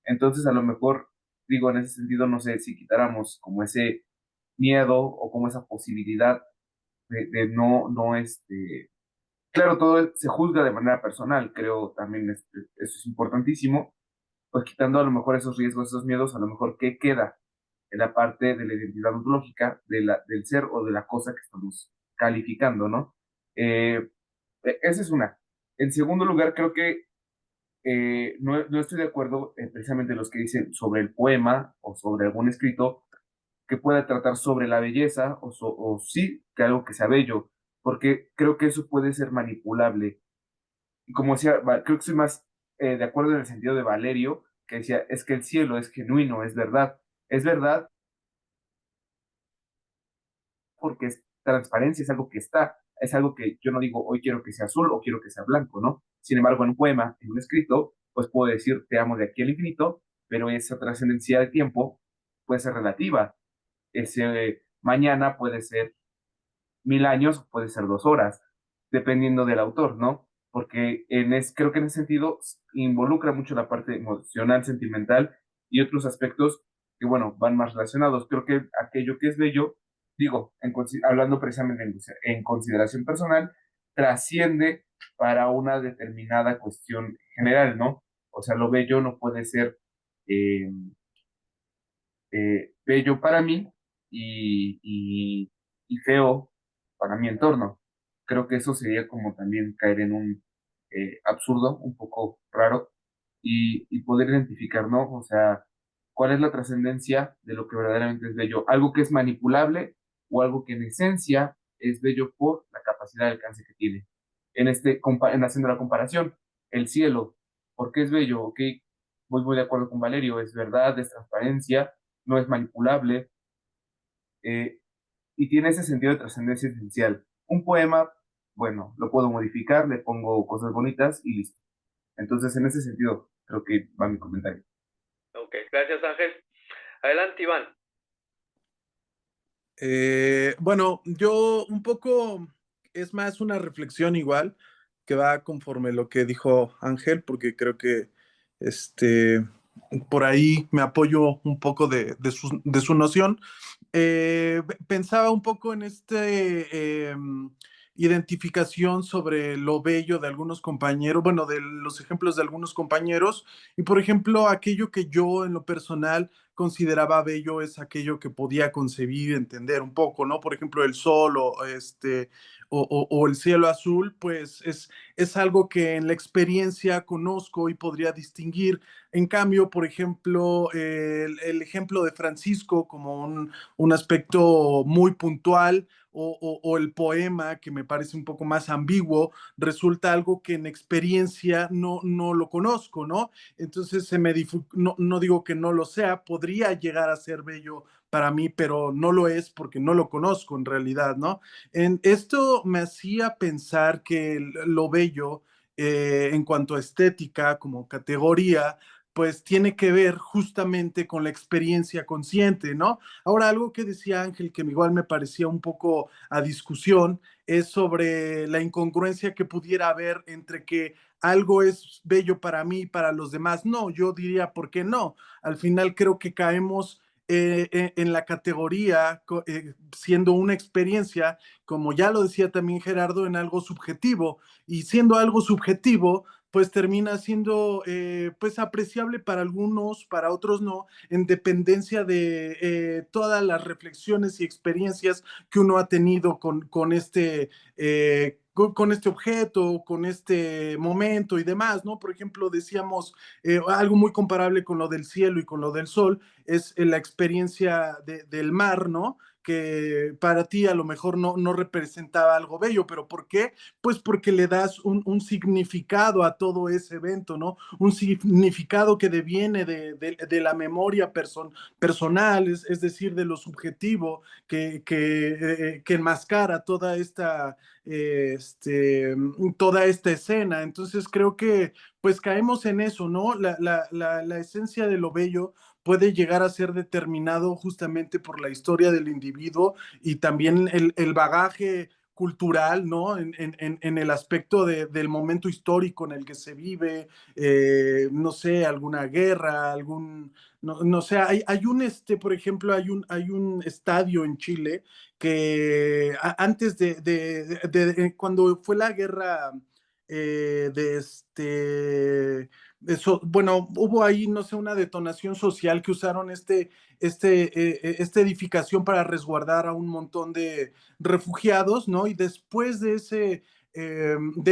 Entonces, a lo mejor, digo, en ese sentido, no sé si quitáramos como ese miedo o como esa posibilidad de no, claro, todo se juzga de manera personal, creo también eso es importantísimo, pues quitando a lo mejor esos riesgos, esos miedos, a lo mejor qué queda en la parte de la identidad ontológica del ser o de la cosa que estamos calificando, ¿no? Esa es una. En segundo lugar, creo que no estoy de acuerdo precisamente los que dicen sobre el poema o sobre algún escrito que pueda tratar sobre la belleza o sí que algo que sea bello, porque creo que eso puede ser manipulable. Y como decía, creo que soy más de acuerdo en el sentido de Valerio, que decía, es que el cielo es genuino, es verdad porque es transparencia, es algo que está, es algo que yo no digo hoy quiero que sea azul o quiero que sea blanco, ¿no? Sin embargo, en un poema, en un escrito, pues puedo decir te amo de aquí al infinito, pero esa trascendencia de tiempo puede ser relativa. Ese mañana puede ser 1000 años, puede ser 2 horas, dependiendo del autor, ¿no? Porque creo que en ese sentido involucra mucho la parte emocional, sentimental y otros aspectos que, bueno, van más relacionados. Creo que aquello que es bello, digo, hablando precisamente en consideración personal, trasciende para una determinada cuestión general, ¿no? O sea, lo bello no puede ser eh, bello para mí y feo para mi entorno. Creo que eso sería como también caer en un absurdo, un poco raro, y poder identificar, ¿no? O sea, cuál es la trascendencia de lo que verdaderamente es bello. Algo que es manipulable o algo que en esencia es bello por la capacidad de alcance que tiene. En haciendo la comparación, el cielo, ¿por qué es bello? Ok, voy muy de acuerdo con Valerio, es verdad, es transparencia, no es manipulable, eh, y tiene ese sentido de trascendencia esencial. Un poema, bueno, lo puedo modificar, le pongo cosas bonitas y listo. Entonces, en ese sentido, creo que va mi comentario. Ok, gracias Ángel. Adelante, Iván. Bueno, yo un poco, es más una reflexión igual, que va conforme lo que dijo Ángel, porque creo que este, por ahí me apoyo un poco de su noción. Pensaba un poco en identificación sobre lo bello de algunos compañeros, bueno, de los ejemplos de algunos compañeros, y por ejemplo, aquello que yo en lo personal consideraba bello es aquello que podía concebir, entender un poco, ¿no? Por ejemplo, el sol o el cielo azul, pues es algo que en la experiencia conozco y podría distinguir. En cambio, por ejemplo, el ejemplo de Francisco como un aspecto muy puntual o el poema que me parece un poco más ambiguo, resulta algo que en experiencia no lo conozco, ¿no? Entonces no digo que no lo sea, podría llegar a ser bello para mí, pero no lo es porque no lo conozco en realidad, ¿no? Esto me hacía pensar que lo bello en cuanto a estética como categoría, pues tiene que ver justamente con la experiencia consciente, ¿no? Ahora, algo que decía Ángel, que igual me parecía un poco a discusión, es sobre la incongruencia que pudiera haber entre que algo es bello para mí y para los demás. No, yo diría, ¿por qué no? Al final creo que caemos en la categoría, siendo una experiencia, como ya lo decía también Gerardo, en algo subjetivo. Y siendo algo subjetivo, pues termina siendo pues apreciable para algunos, para otros no, en dependencia de todas las reflexiones y experiencias que uno ha tenido con este objeto, con este momento y demás, ¿no? Por ejemplo, decíamos algo muy comparable con lo del cielo y con lo del sol, es la experiencia del mar, ¿no? Que para ti a lo mejor no representaba algo bello, pero ¿por qué? Pues porque le das un significado a todo ese evento, ¿no? Un significado que deviene de la memoria personal, es decir, de lo subjetivo, que enmascara toda esta escena. Entonces creo que pues caemos en eso, ¿no? La esencia de lo bello puede llegar a ser determinado justamente por la historia del individuo y también el bagaje cultural, ¿no? En el aspecto del momento histórico en el que se vive, no sé, alguna guerra, no sé, por ejemplo, hay un estadio en Chile que antes cuando fue la guerra de eso, bueno, hubo ahí, no sé, una detonación social que usaron esta edificación para resguardar a un montón de refugiados, ¿no? Y después de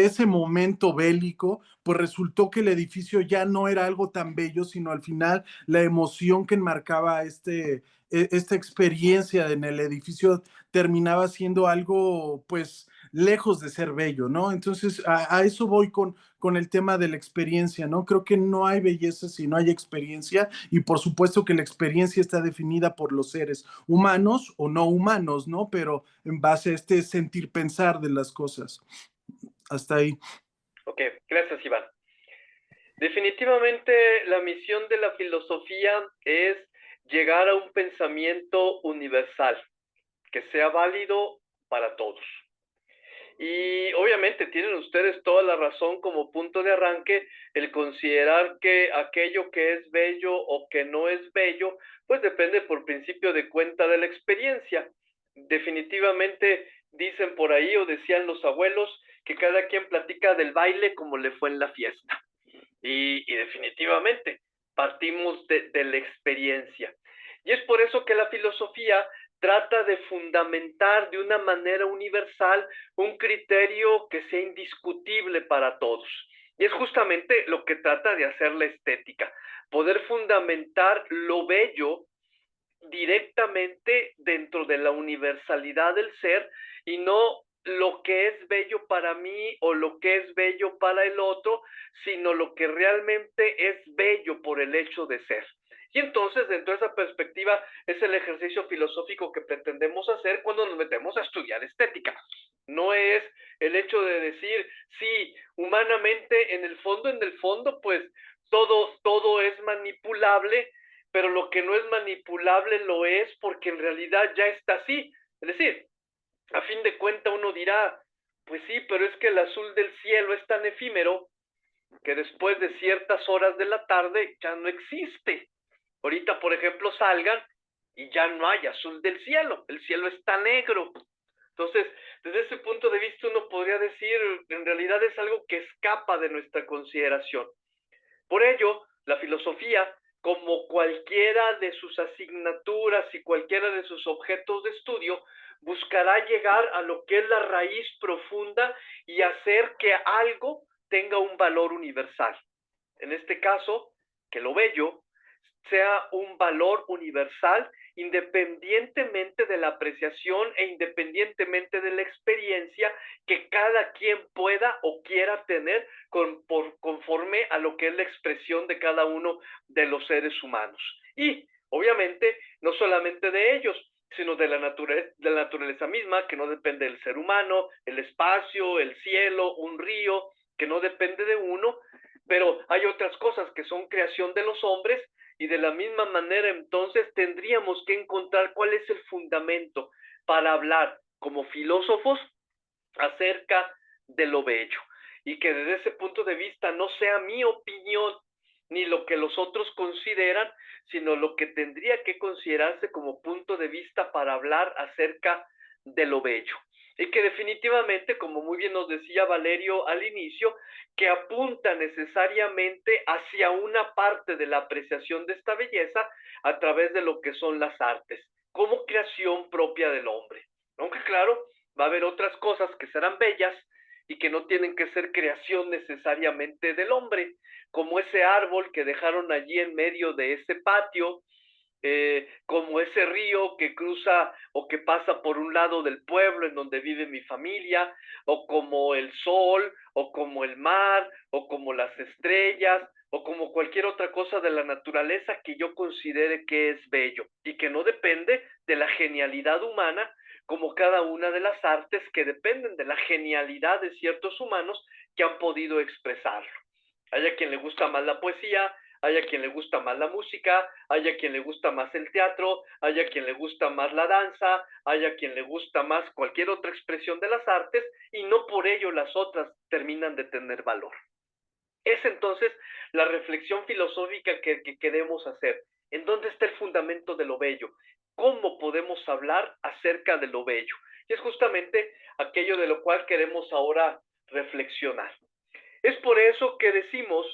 ese momento bélico, pues resultó que el edificio ya no era algo tan bello, sino al final la emoción que enmarcaba esta experiencia en el edificio terminaba siendo algo, pues, lejos de ser bello, ¿no? Entonces, a eso voy con el tema de la experiencia, ¿no? Creo que no hay belleza si no hay experiencia y por supuesto que la experiencia está definida por los seres humanos o no humanos, ¿no? Pero en base a este sentir pensar de las cosas. Hasta ahí. Ok, gracias, Iván. Definitivamente la misión de la filosofía es llegar a un pensamiento universal que sea válido para todos. Y obviamente tienen ustedes toda la razón como punto de arranque el considerar que aquello que es bello o que no es bello, pues depende por principio de cuenta de la experiencia. Definitivamente dicen por ahí o decían los abuelos que cada quien platica del baile como le fue en la fiesta. Y definitivamente partimos de la experiencia. Y es por eso que la filosofía trata de fundamentar de una manera universal un criterio que sea indiscutible para todos. Y es justamente lo que trata de hacer la estética, poder fundamentar lo bello directamente dentro de la universalidad del ser y no lo que es bello para mí o lo que es bello para el otro, sino lo que realmente es bello por el hecho de ser. Y entonces, dentro de esa perspectiva, es el ejercicio filosófico que pretendemos hacer cuando nos metemos a estudiar estética. No es el hecho de decir, sí, humanamente, en el fondo, pues todo es manipulable, pero lo que no es manipulable lo es porque en realidad ya está así. Es decir, a fin de cuentas uno dirá, pues sí, pero es que el azul del cielo es tan efímero que después de ciertas horas de la tarde ya no existe. Ahorita, por ejemplo, salgan y ya no hay azul del cielo, el cielo está negro. Entonces, desde ese punto de vista uno podría decir, en realidad es algo que escapa de nuestra consideración. Por ello, la filosofía, como cualquiera de sus asignaturas y cualquiera de sus objetos de estudio, buscará llegar a lo que es la raíz profunda y hacer que algo tenga un valor universal. En este caso, que lo bello sea un valor universal independientemente de la apreciación e independientemente de la experiencia que cada quien pueda o quiera tener conforme a lo que es la expresión de cada uno de los seres humanos. Y obviamente no solamente de ellos, sino de la naturaleza misma, que no depende del ser humano, el espacio, el cielo, un río, que no depende de uno, pero hay otras cosas que son creación de los hombres. Y de la misma manera, entonces, tendríamos que encontrar cuál es el fundamento para hablar como filósofos acerca de lo bello. Y que desde ese punto de vista no sea mi opinión ni lo que los otros consideran, sino lo que tendría que considerarse como punto de vista para hablar acerca de lo bello. Y que definitivamente, como muy bien nos decía Valerio al inicio, que apunta necesariamente hacia una parte de la apreciación de esta belleza a través de lo que son las artes, como creación propia del hombre. Aunque claro, va a haber otras cosas que serán bellas y que no tienen que ser creación necesariamente del hombre, como ese árbol que dejaron allí en medio de ese patio, como ese río que cruza o que pasa por un lado del pueblo en donde vive mi familia, o como el sol, o como el mar, o como las estrellas, o como cualquier otra cosa de la naturaleza que yo considere que es bello y que no depende de la genialidad humana, como cada una de las artes que dependen de la genialidad de ciertos humanos que han podido expresarlo. Hay a quien le gusta más la poesía, hay a quien le gusta más la música, hay a quien le gusta más el teatro, hay a quien le gusta más la danza, hay a quien le gusta más cualquier otra expresión de las artes y no por ello las otras terminan de tener valor. Es entonces la reflexión filosófica que queremos hacer. ¿En dónde está el fundamento de lo bello? ¿Cómo podemos hablar acerca de lo bello? Y es justamente aquello de lo cual queremos ahora reflexionar. Es por eso que decimos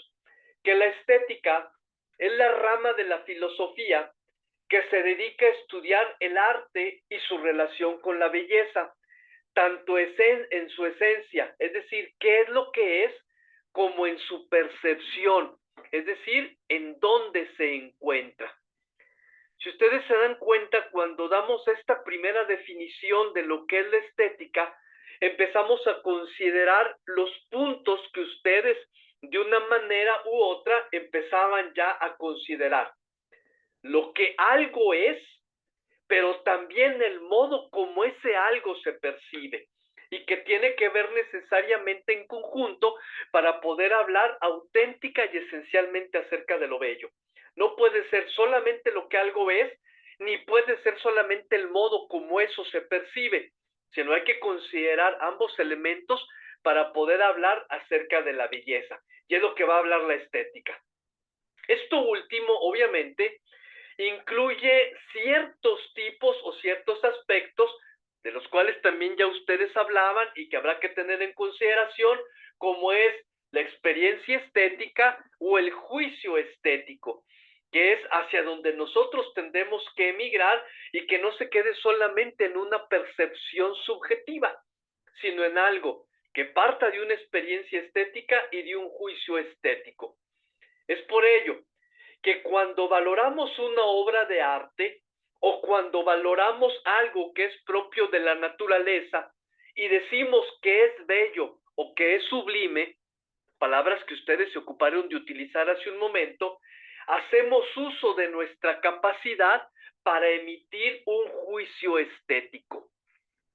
que la estética es la rama de la filosofía que se dedica a estudiar el arte y su relación con la belleza, tanto en su esencia, es decir, qué es lo que es, como en su percepción, es decir, en dónde se encuentra. Si ustedes se dan cuenta, cuando damos esta primera definición de lo que es la estética, empezamos a considerar los puntos que ustedes de una manera u otra empezaban ya a considerar. Lo que algo es, pero también el modo como ese algo se percibe y que tiene que ver necesariamente en conjunto para poder hablar auténtica y esencialmente acerca de lo bello. No puede ser solamente lo que algo es, ni puede ser solamente el modo como eso se percibe, sino hay que considerar ambos elementos para poder hablar acerca de la belleza. Y es lo que va a hablar la estética. Esto último, obviamente, incluye ciertos tipos o ciertos aspectos de los cuales también ya ustedes hablaban y que habrá que tener en consideración, como es la experiencia estética o el juicio estético, que es hacia donde nosotros tendemos que emigrar y que no se quede solamente en una percepción subjetiva, sino en algo que parta de una experiencia estética y de un juicio estético. Es por ello que cuando valoramos una obra de arte o cuando valoramos algo que es propio de la naturaleza y decimos que es bello o que es sublime, palabras que ustedes se ocuparon de utilizar hace un momento, hacemos uso de nuestra capacidad para emitir un juicio estético,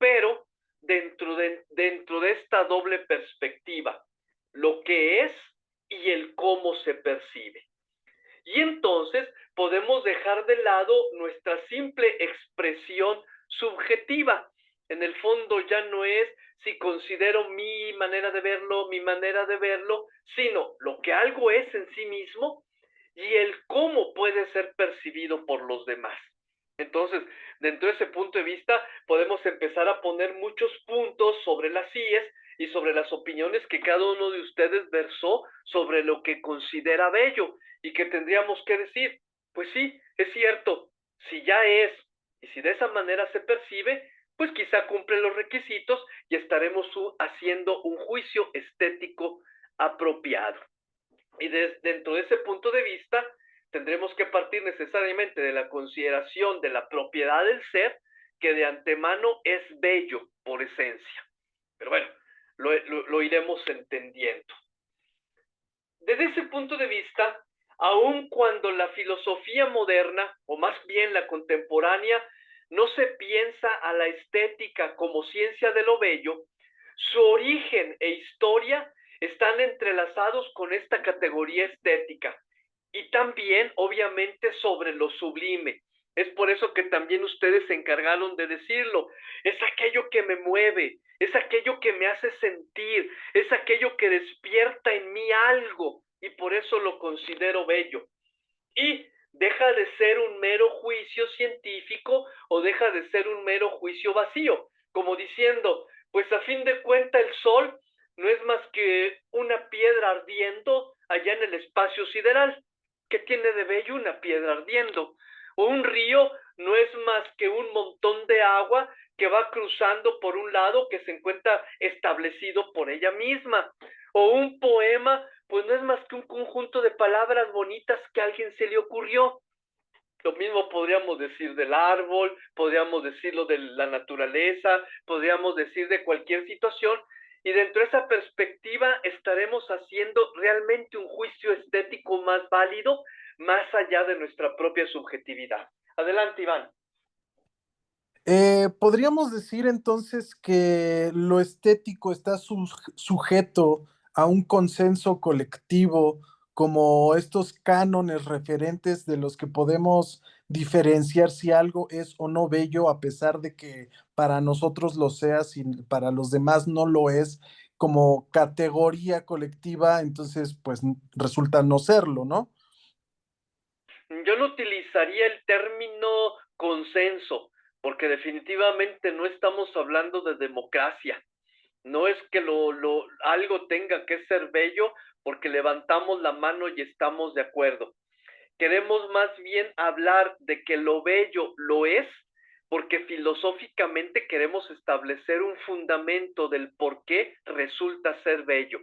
pero dentro de esta doble perspectiva, lo que es y el cómo se percibe. Y entonces podemos dejar de lado nuestra simple expresión subjetiva. En el fondo ya no es si considero mi manera de verlo, sino lo que algo es en sí mismo y el cómo puede ser percibido por los demás. Entonces, dentro de ese punto de vista, podemos empezar a poner muchos puntos sobre las IES y sobre las opiniones que cada uno de ustedes versó sobre lo que considera bello y que tendríamos que decir, pues sí, es cierto, si ya es y si de esa manera se percibe, pues quizá cumple los requisitos y estaremos haciendo un juicio estético apropiado. Y dentro de ese punto de vista, tendremos que partir necesariamente de la consideración de la propiedad del ser, que de antemano es bello por esencia. Pero bueno, lo iremos entendiendo. Desde ese punto de vista, aun cuando la filosofía moderna, o más bien la contemporánea, no se piensa a la estética como ciencia de lo bello, su origen e historia están entrelazados con esta categoría estética y también, obviamente, sobre lo sublime. Es por eso que también ustedes se encargaron de decirlo. Es aquello que me mueve, es aquello que me hace sentir, es aquello que despierta en mí algo y por eso lo considero bello. Y deja de ser un mero juicio científico o deja de ser un mero juicio vacío, como diciendo, pues a fin de cuentas el sol no es más que una piedra ardiendo allá en el espacio sideral. ¿Qué tiene de bello una piedra ardiendo? O un río no es más que un montón de agua que va cruzando por un lado que se encuentra establecido por ella misma. O un poema, pues no es más que un conjunto de palabras bonitas que a alguien se le ocurrió. Lo mismo podríamos decir del árbol, podríamos decirlo de la naturaleza, podríamos decir de cualquier situación, y dentro de esa perspectiva estaremos haciendo realmente un juicio estético más válido, más allá de nuestra propia subjetividad. Adelante, Iván. Podríamos decir entonces que lo estético está sujeto a un consenso colectivo, como estos cánones referentes de los que podemos diferenciar si algo es o no bello, a pesar de que para nosotros lo sea, si para los demás no lo es, como categoría colectiva, entonces pues resulta no serlo, ¿no? Yo no utilizaría el término consenso, porque definitivamente no estamos hablando de democracia. No es que algo tenga que ser bello porque levantamos la mano y estamos de acuerdo. Queremos más bien hablar de que lo bello lo es porque filosóficamente queremos establecer un fundamento del por qué resulta ser bello.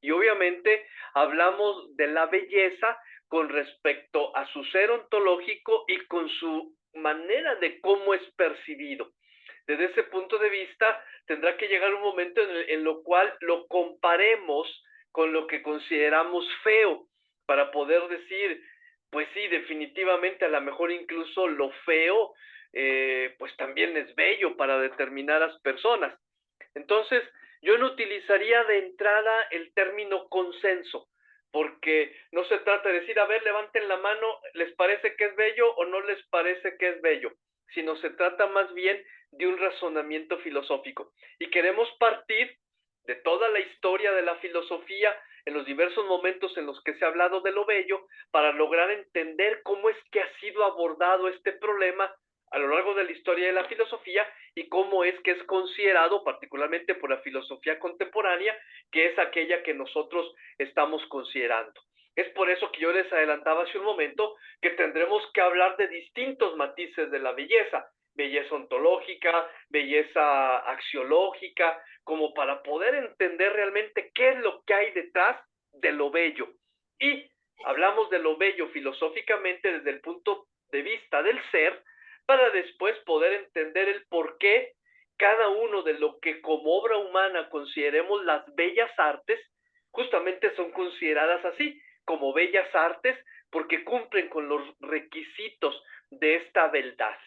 Y obviamente hablamos de la belleza con respecto a su ser ontológico y con su manera de cómo es percibido. Desde ese punto de vista, tendrá que llegar un momento en lo cual lo comparemos con lo que consideramos feo, para poder decir, pues sí, definitivamente a lo mejor incluso lo feo, pues también es bello para determinadas personas. Entonces, yo no utilizaría de entrada el término consenso, porque no se trata de decir, a ver, levanten la mano, ¿les parece que es bello o no les parece que es bello? Sino se trata más bien de un razonamiento filosófico. Y queremos partir de toda la historia de la filosofía en los diversos momentos en los que se ha hablado de lo bello para lograr entender cómo es que ha sido abordado este problema a lo largo de la historia de la filosofía y cómo es que es considerado, particularmente por la filosofía contemporánea, que es aquella que nosotros estamos considerando. Es por eso que yo les adelantaba hace un momento que tendremos que hablar de distintos matices de la belleza, belleza ontológica, belleza axiológica, como para poder entender realmente qué es lo que hay detrás de lo bello. Y hablamos de lo bello filosóficamente desde el punto de vista del ser, para después poder entender el por qué cada uno de lo que como obra humana consideremos las bellas artes, justamente son consideradas así, como bellas artes, porque cumplen con los requisitos de esta beldad.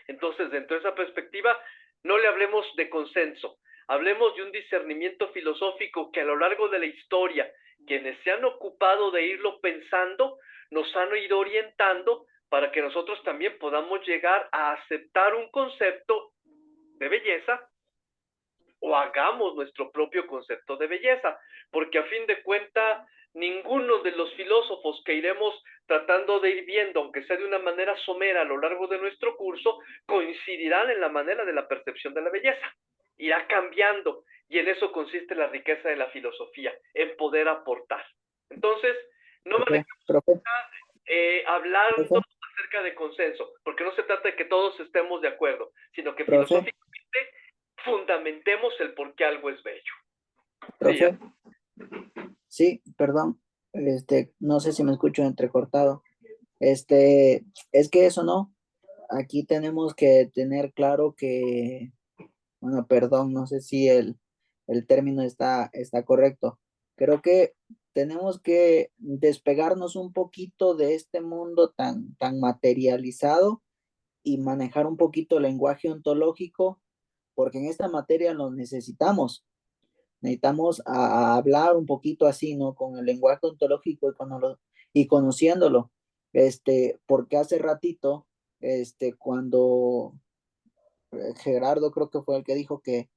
Entonces, dentro de esa perspectiva, no le hablemos de consenso, hablemos de un discernimiento filosófico que a lo largo de la historia, quienes se han ocupado de irlo pensando, nos han ido orientando para que nosotros también podamos llegar a aceptar un concepto de belleza o hagamos nuestro propio concepto de belleza, porque a fin de cuentas ninguno de los filósofos que iremos tratando de ir viendo, aunque sea de una manera somera a lo largo de nuestro curso, coincidirán en la manera de la percepción de la belleza. Irá cambiando y en eso consiste la riqueza de la filosofía, en poder aportar. Entonces, no me hablando acerca de consenso, porque no se trata de que todos estemos de acuerdo, sino que filosóficamente fundamentemos el por qué algo es bello. Profe, sí, perdón, no sé si me escucho entrecortado. Es que eso no, aquí tenemos que tener claro que, bueno, perdón, no sé si el término está correcto. Creo que tenemos que despegarnos un poquito de este mundo tan materializado y manejar un poquito el lenguaje ontológico, porque en esta materia lo necesitamos. Necesitamos hablar un poquito así, ¿no? Con el lenguaje ontológico y conociéndolo. Porque hace ratito, cuando Gerardo creo que fue el que dijo que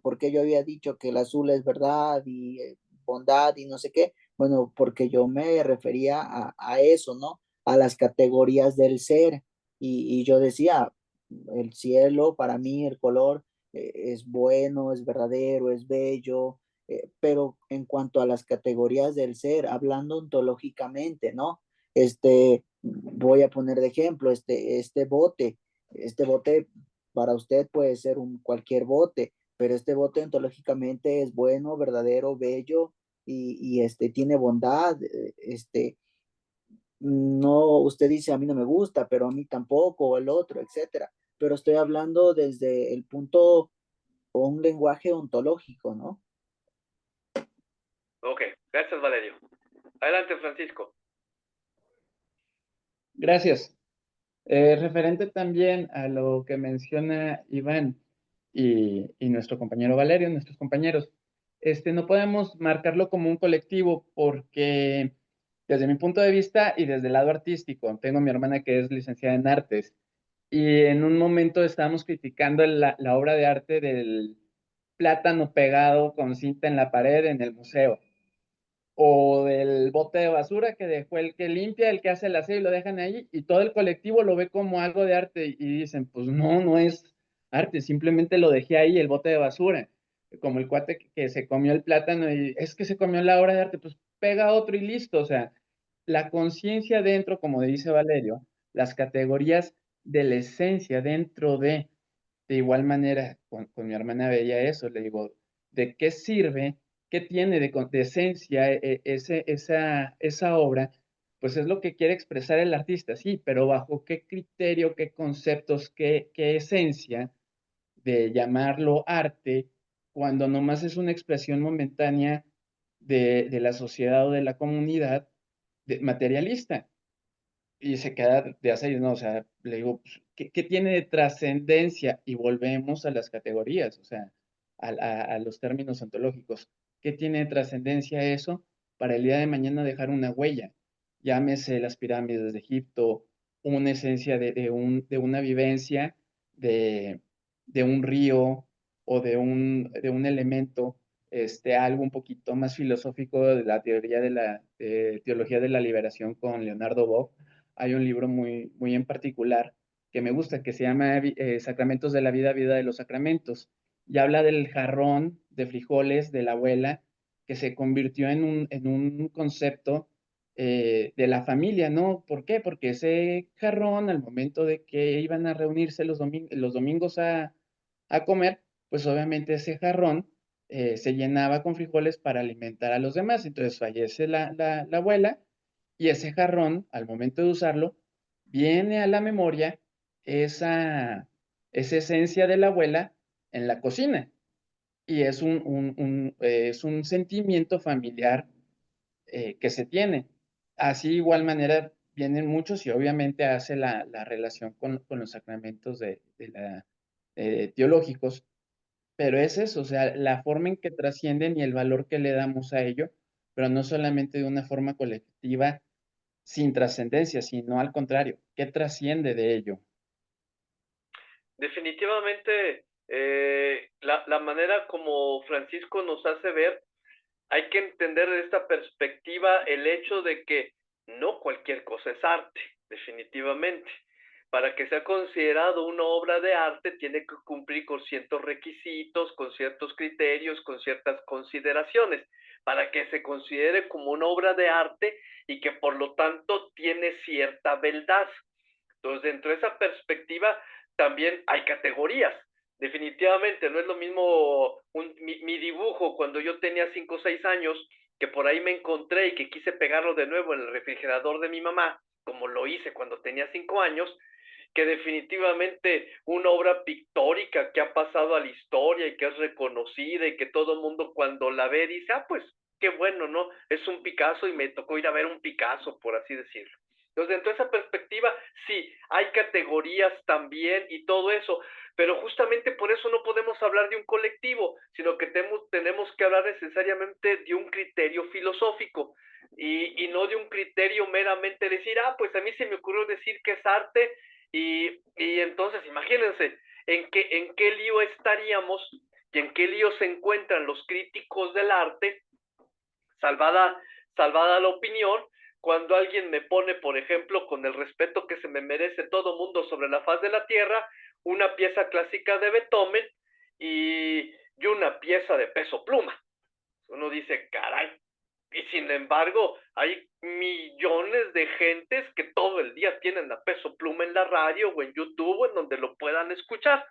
porque yo había dicho que el azul es verdad y bondad y no sé qué, bueno, porque yo me refería a eso, ¿no? A las categorías del ser. Y yo decía, el cielo, para mí, el color es bueno, es verdadero, es bello, pero en cuanto a las categorías del ser, hablando ontológicamente, ¿no? Voy a poner de ejemplo, este bote para usted puede ser cualquier bote, pero este bote ontológicamente es bueno, verdadero, bello y tiene bondad, no, usted dice a mí no me gusta, pero a mí tampoco, o el otro, etcétera. Pero estoy hablando desde el punto o un lenguaje ontológico, ¿no? Ok, gracias Valerio. Adelante Francisco. Gracias. Referente también a lo que menciona Iván y nuestro compañero Valerio, nuestros compañeros, no podemos marcarlo como un colectivo porque desde mi punto de vista y desde el lado artístico, tengo a mi hermana que es licenciada en artes y en un momento estábamos criticando la obra de arte del plátano pegado con cinta en la pared en el museo, o del bote de basura que dejó el que limpia, el que hace el aseo y lo dejan ahí, y todo el colectivo lo ve como algo de arte y dicen, pues no es arte, simplemente lo dejé ahí, el bote de basura, como el cuate que se comió el plátano y es que se comió la obra de arte, pues pega otro y listo, o sea, la conciencia dentro, como dice Valerio, las categorías de la esencia dentro de igual manera, con mi hermana veía eso, le digo, ¿de qué sirve? ¿Qué tiene de esencia esa obra? Pues es lo que quiere expresar el artista, sí, pero bajo qué criterio, qué conceptos, qué esencia de llamarlo arte, cuando nomás es una expresión momentánea de la sociedad o de la comunidad materialista y se queda de hacer, no, o sea, le digo, pues, ¿qué tiene de trascendencia? Y volvemos a las categorías, o sea, a los términos ontológicos. ¿Qué tiene de trascendencia eso para el día de mañana dejar una huella? Llámese las pirámides de Egipto, una esencia de una vivencia, de, de un río o de un elemento, algo un poquito más filosófico de la teoría de la teología de la liberación con Leonardo Boff. Hay un libro muy, muy en particular que me gusta, que se llama Sacramentos de la Vida, Vida de los Sacramentos, y habla del jarrón de frijoles de la abuela que se convirtió en un concepto de la familia, ¿no? ¿Por qué? Porque ese jarrón, al momento de que iban a reunirse los domingos a comer, pues obviamente ese jarrón se llenaba con frijoles para alimentar a los demás. Entonces fallece la abuela y ese jarrón, al momento de usarlo, viene a la memoria esa esencia de la abuela en la cocina. Y es un sentimiento familiar que se tiene. Así, igual manera, vienen muchos y obviamente hace la relación con los sacramentos teológicos, pero es eso, o sea, la forma en que trascienden y el valor que le damos a ello, pero no solamente de una forma colectiva sin trascendencia, sino al contrario, ¿qué trasciende de ello? Definitivamente, la manera como Francisco nos hace ver, hay que entender de esta perspectiva el hecho de que no cualquier cosa es arte, definitivamente. Para que sea considerado una obra de arte, tiene que cumplir con ciertos requisitos, con ciertos criterios, con ciertas consideraciones, para que se considere como una obra de arte y que por lo tanto tiene cierta beldad. Entonces, dentro de esa perspectiva, también hay categorías. Definitivamente, no es lo mismo mi dibujo cuando yo tenía 5 o 6 años, que por ahí me encontré y que quise pegarlo de nuevo en el refrigerador de mi mamá, como lo hice cuando tenía 5 años, que definitivamente una obra pictórica que ha pasado a la historia y que es reconocida y que todo el mundo cuando la ve dice, ah, pues qué bueno, ¿no? Es un Picasso y me tocó ir a ver un Picasso, por así decirlo. Entonces, dentro de esa perspectiva, sí, hay categorías también y todo eso, pero justamente por eso no podemos hablar de un colectivo, sino que tenemos que hablar necesariamente de un criterio filosófico y no de un criterio meramente decir, ah, pues a mí se me ocurrió decir que es arte y entonces imagínense en qué lío estaríamos y en qué lío se encuentran los críticos del arte, salvada la opinión, cuando alguien me pone, por ejemplo, con el respeto que se me merece todo mundo sobre la faz de la tierra, una pieza clásica de Beethoven y una pieza de Peso Pluma. Uno dice, caray, y sin embargo hay millones de gentes que todo el día tienen a Peso Pluma en la radio o en YouTube o en donde lo puedan escuchar.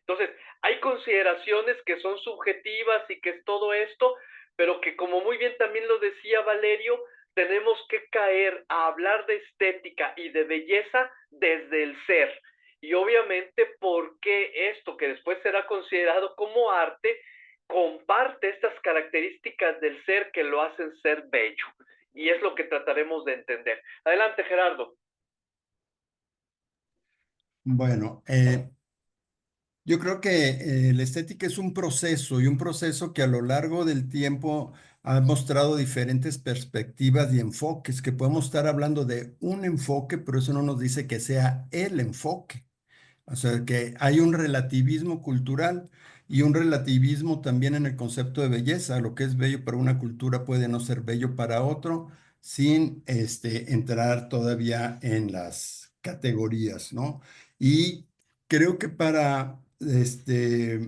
Entonces, hay consideraciones que son subjetivas y que es todo esto, pero que como muy bien también lo decía Valerio, tenemos que caer a hablar de estética y de belleza desde el ser. Y obviamente porque esto que después será considerado como arte, comparte estas características del ser que lo hacen ser bello. Y es lo que trataremos de entender. Adelante, Gerardo. Bueno, yo creo que la estética es un proceso y un proceso que a lo largo del tiempo ha mostrado diferentes perspectivas y enfoques, que podemos estar hablando de un enfoque, pero eso no nos dice que sea el enfoque. O sea, que hay un relativismo cultural y un relativismo también en el concepto de belleza. Lo que es bello para una cultura puede no ser bello para otro sin entrar todavía en las categorías, ¿no? Y creo que para este,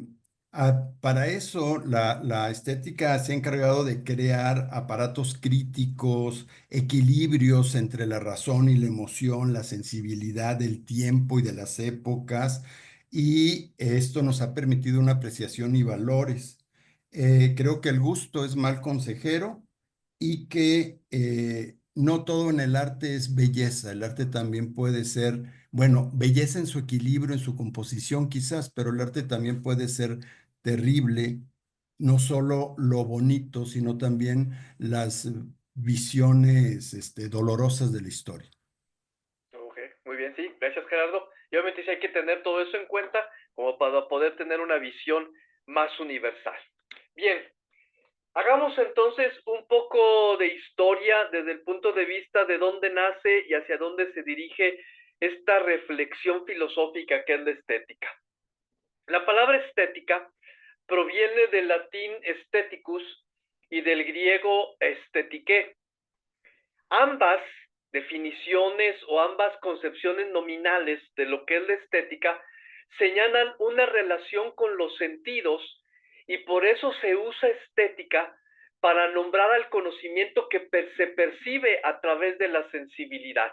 para eso la estética se ha encargado de crear aparatos críticos, equilibrios entre la razón y la emoción, la sensibilidad del tiempo y de las épocas, y esto nos ha permitido una apreciación y valores. Creo que el gusto es mal consejero y que no todo en el arte es belleza. El arte también puede ser, bueno, belleza en su equilibrio, en su composición quizás, pero el arte también puede ser terrible, no solo lo bonito, sino también las visiones dolorosas de la historia. Ok, muy bien, sí, gracias Gerardo. Y obviamente sí hay que tener todo eso en cuenta como para poder tener una visión más universal. Bien, hagamos entonces un poco de historia desde el punto de vista de dónde nace y hacia dónde se dirige esta reflexión filosófica que es la estética. La palabra estética proviene del latín aestheticus y del griego estetike. Ambas definiciones o ambas concepciones nominales de lo que es la estética señalan una relación con los sentidos y por eso se usa estética para nombrar al conocimiento que se percibe a través de la sensibilidad.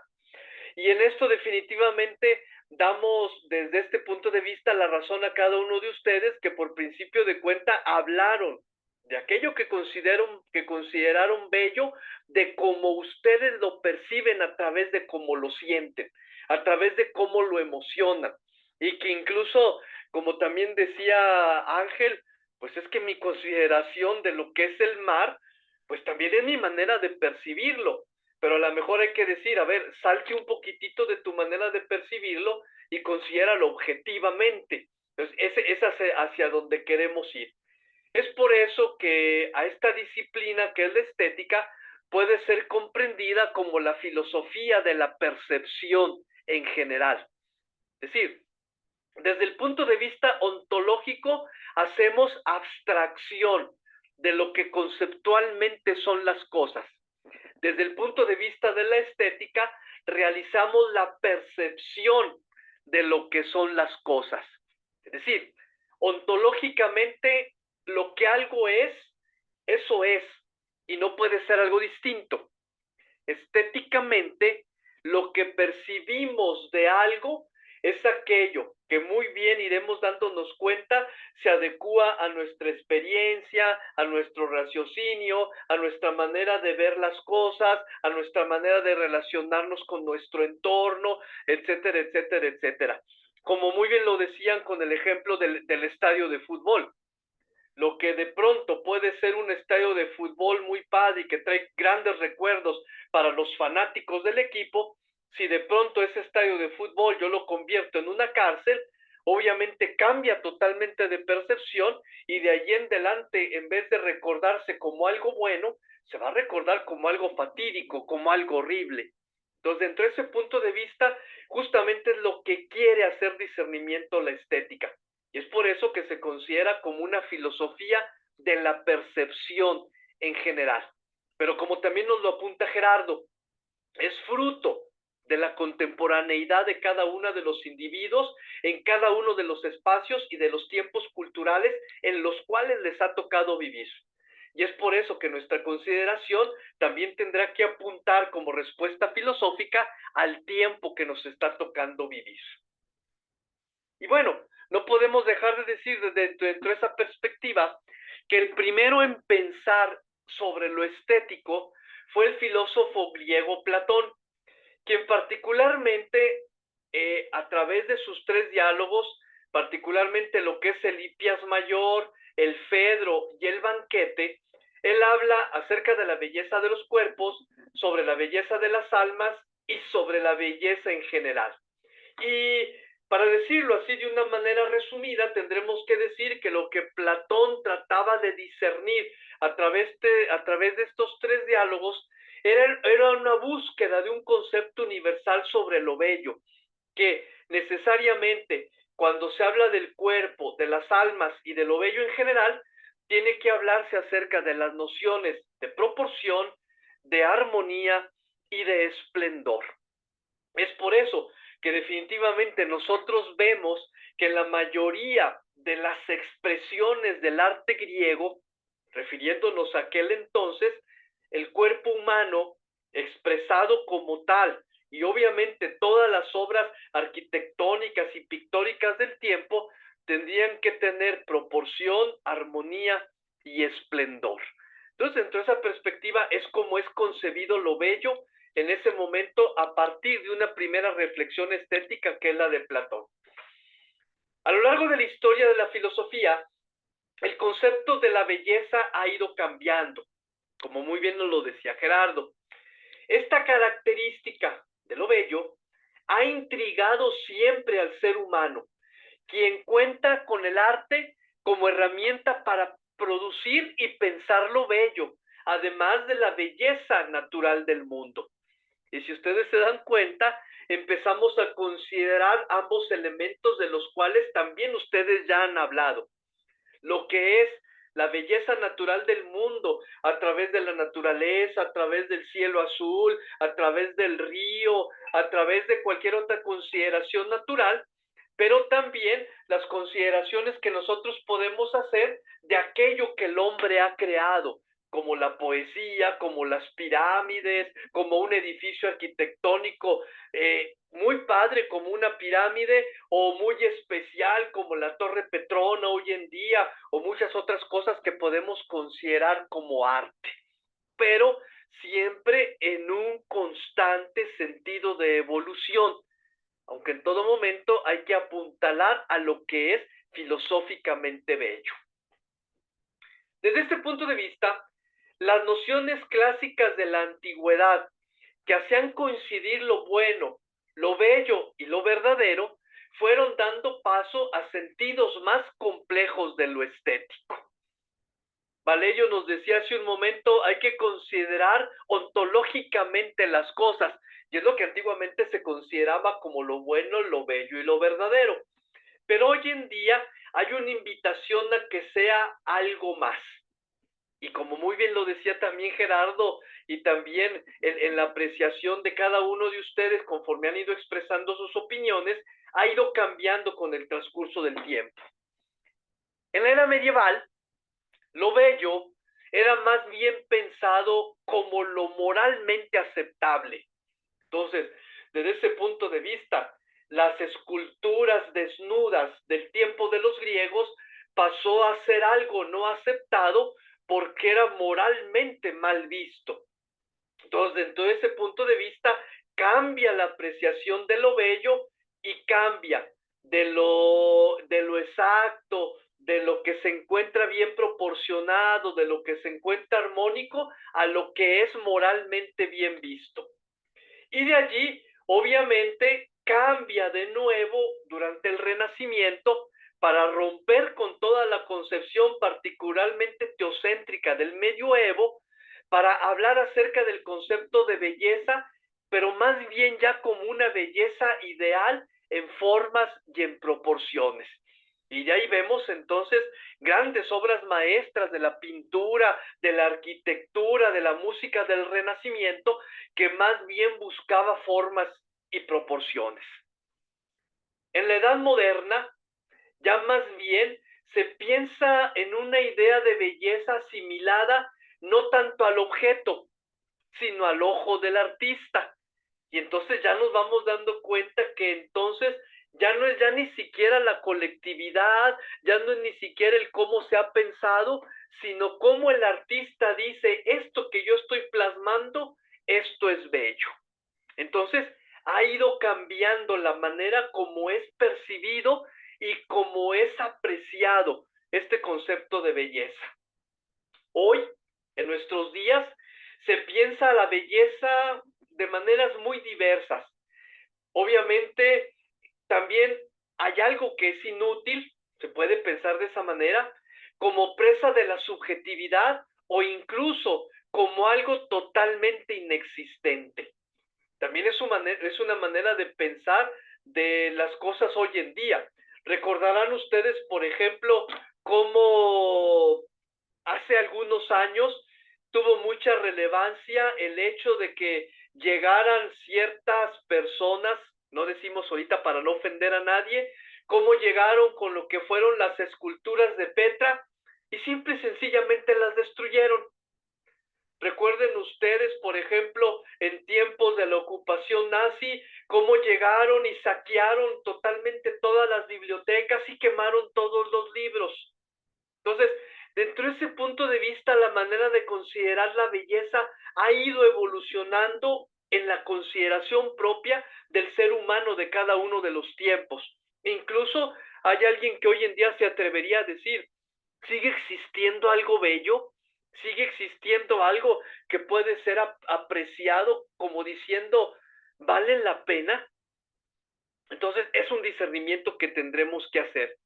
Y en esto definitivamente damos desde este punto de vista la razón a cada uno de ustedes que por principio de cuenta hablaron de aquello que consideraron bello, de cómo ustedes lo perciben a través de cómo lo sienten, a través de cómo lo emocionan. Y que incluso, como también decía Ángel, pues es que mi consideración de lo que es el mar, pues también es mi manera de percibirlo. Pero a lo mejor hay que decir, a ver, salte un poquitito de tu manera de percibirlo y considéralo objetivamente. Entonces, es hacia donde queremos ir. Es por eso que a esta disciplina que es la estética puede ser comprendida como la filosofía de la percepción en general. Es decir, desde el punto de vista ontológico hacemos abstracción de lo que conceptualmente son las cosas. Desde el punto de vista de la estética realizamos la percepción de lo que son las cosas. Es decir, ontológicamente lo que algo es, eso es, y no puede ser algo distinto. Estéticamente, lo que percibimos de algo es aquello que muy bien iremos dándonos cuenta se adecúa a nuestra experiencia, a nuestro raciocinio, a nuestra manera de ver las cosas, a nuestra manera de relacionarnos con nuestro entorno, etcétera, etcétera, etcétera. Como muy bien lo decían con el ejemplo del estadio de fútbol. Lo que de pronto puede ser un estadio de fútbol muy padre y que trae grandes recuerdos para los fanáticos del equipo, si de pronto ese estadio de fútbol yo lo convierto en una cárcel, obviamente cambia totalmente de percepción y de allí en adelante, en vez de recordarse como algo bueno, se va a recordar como algo fatídico, como algo horrible. Entonces, dentro de ese punto de vista, justamente es lo que quiere hacer discernimiento la estética. Y es por eso que se considera como una filosofía de la percepción en general. Pero como también nos lo apunta Gerardo, es fruto de la contemporaneidad de cada uno de los individuos en cada uno de los espacios y de los tiempos culturales en los cuales les ha tocado vivir. Y es por eso que nuestra consideración también tendrá que apuntar como respuesta filosófica al tiempo que nos está tocando vivir. Y bueno, no podemos dejar de decir dentro de esa perspectiva que el primero en pensar sobre lo estético fue el filósofo griego Platón, quien particularmente a través de sus tres diálogos, particularmente lo que es el Hipias Mayor, el Fedro y el Banquete, él habla acerca de la belleza de los cuerpos, sobre la belleza de las almas y sobre la belleza en general. Y para decirlo así de una manera resumida, tendremos que decir que lo que Platón trataba de discernir a través de estos tres diálogos era una búsqueda de un concepto universal sobre lo bello, que necesariamente cuando se habla del cuerpo, de las almas y de lo bello en general, tiene que hablarse acerca de las nociones de proporción, de armonía y de esplendor. Es por eso que definitivamente nosotros vemos que la mayoría de las expresiones del arte griego, refiriéndonos a aquel entonces, el cuerpo humano expresado como tal, y obviamente todas las obras arquitectónicas y pictóricas del tiempo tendrían que tener proporción, armonía y esplendor. Entonces, dentro de esa perspectiva es como es concebido lo bello en ese momento a partir de una primera reflexión estética que es la de Platón. A lo largo de la historia de la filosofía, el concepto de la belleza ha ido cambiando, como muy bien nos lo decía Gerardo. Esta característica de lo bello ha intrigado siempre al ser humano, quien cuenta con el arte como herramienta para producir y pensar lo bello, además de la belleza natural del mundo. Y si ustedes se dan cuenta, empezamos a considerar ambos elementos de los cuales también ustedes ya han hablado. Lo que es la belleza natural del mundo, a través de la naturaleza, a través del cielo azul, a través del río, a través de cualquier otra consideración natural, pero también las consideraciones que nosotros podemos hacer de aquello que el hombre ha creado, como la poesía, como las pirámides, como un edificio arquitectónico muy padre como una pirámide, o muy especial como la Torre Petrona hoy en día, o muchas otras cosas que podemos considerar como arte, pero siempre en un constante sentido de evolución, aunque en todo momento hay que apuntalar a lo que es filosóficamente bello. Desde este punto de vista, las nociones clásicas de la antigüedad que hacían coincidir lo bueno, lo bello y lo verdadero, fueron dando paso a sentidos más complejos de lo estético. Vallejo nos decía hace un momento, hay que considerar ontológicamente las cosas, y es lo que antiguamente se consideraba como lo bueno, lo bello y lo verdadero. Pero hoy en día hay una invitación a que sea algo más. Y como muy bien lo decía también Gerardo, y también en la apreciación de cada uno de ustedes, conforme han ido expresando sus opiniones, ha ido cambiando con el transcurso del tiempo. En la era medieval, lo bello era más bien pensado como lo moralmente aceptable. Entonces, desde ese punto de vista, las esculturas desnudas del tiempo de los griegos pasó a ser algo no aceptado porque era moralmente mal visto. Entonces, dentro de ese punto de vista, cambia la apreciación de lo bello y cambia de lo exacto, de lo que se encuentra bien proporcionado, de lo que se encuentra armónico, a lo que es moralmente bien visto. Y de allí, obviamente, cambia de nuevo durante el Renacimiento para romper con toda la concepción particularmente teocéntrica del medioevo, para hablar acerca del concepto de belleza, pero más bien ya como una belleza ideal en formas y en proporciones. Y de ahí vemos entonces grandes obras maestras de la pintura, de la arquitectura, de la música del Renacimiento, que más bien buscaba formas y proporciones. En la Edad Moderna, ya más bien se piensa en una idea de belleza asimilada no tanto al objeto, sino al ojo del artista. Y entonces ya nos vamos dando cuenta que entonces ya no es ya ni siquiera la colectividad, ya no es ni siquiera el cómo se ha pensado, sino cómo el artista dice, esto que yo estoy plasmando, esto es bello. Entonces ha ido cambiando la manera como es percibido y como es apreciado este concepto de belleza. Hoy, en nuestros días, se piensa la belleza de maneras muy diversas. Obviamente, también hay algo que es inútil, se puede pensar de esa manera, como presa de la subjetividad o incluso como algo totalmente inexistente. También es una manera de pensar de las cosas hoy en día. Recordarán ustedes, por ejemplo, cómo hace algunos años tuvo mucha relevancia el hecho de que llegaran ciertas personas, no decimos ahorita para no ofender a nadie, cómo llegaron con lo que fueron las esculturas de Petra y simple y sencillamente las destruyeron. Recuerden ustedes, por ejemplo, en tiempos de la ocupación nazi, cómo llegaron y saquearon totalmente todas las bibliotecas y quemaron todos los libros. Entonces, dentro de ese punto de vista, la manera de considerar la belleza ha ido evolucionando en la consideración propia del ser humano de cada uno de los tiempos. Incluso hay alguien que hoy en día se atrevería a decir, ¿sigue existiendo algo bello? ¿Sigue existiendo algo que puede ser apreciado como diciendo, ¿vale la pena? Entonces, es un discernimiento que tendremos que hacer.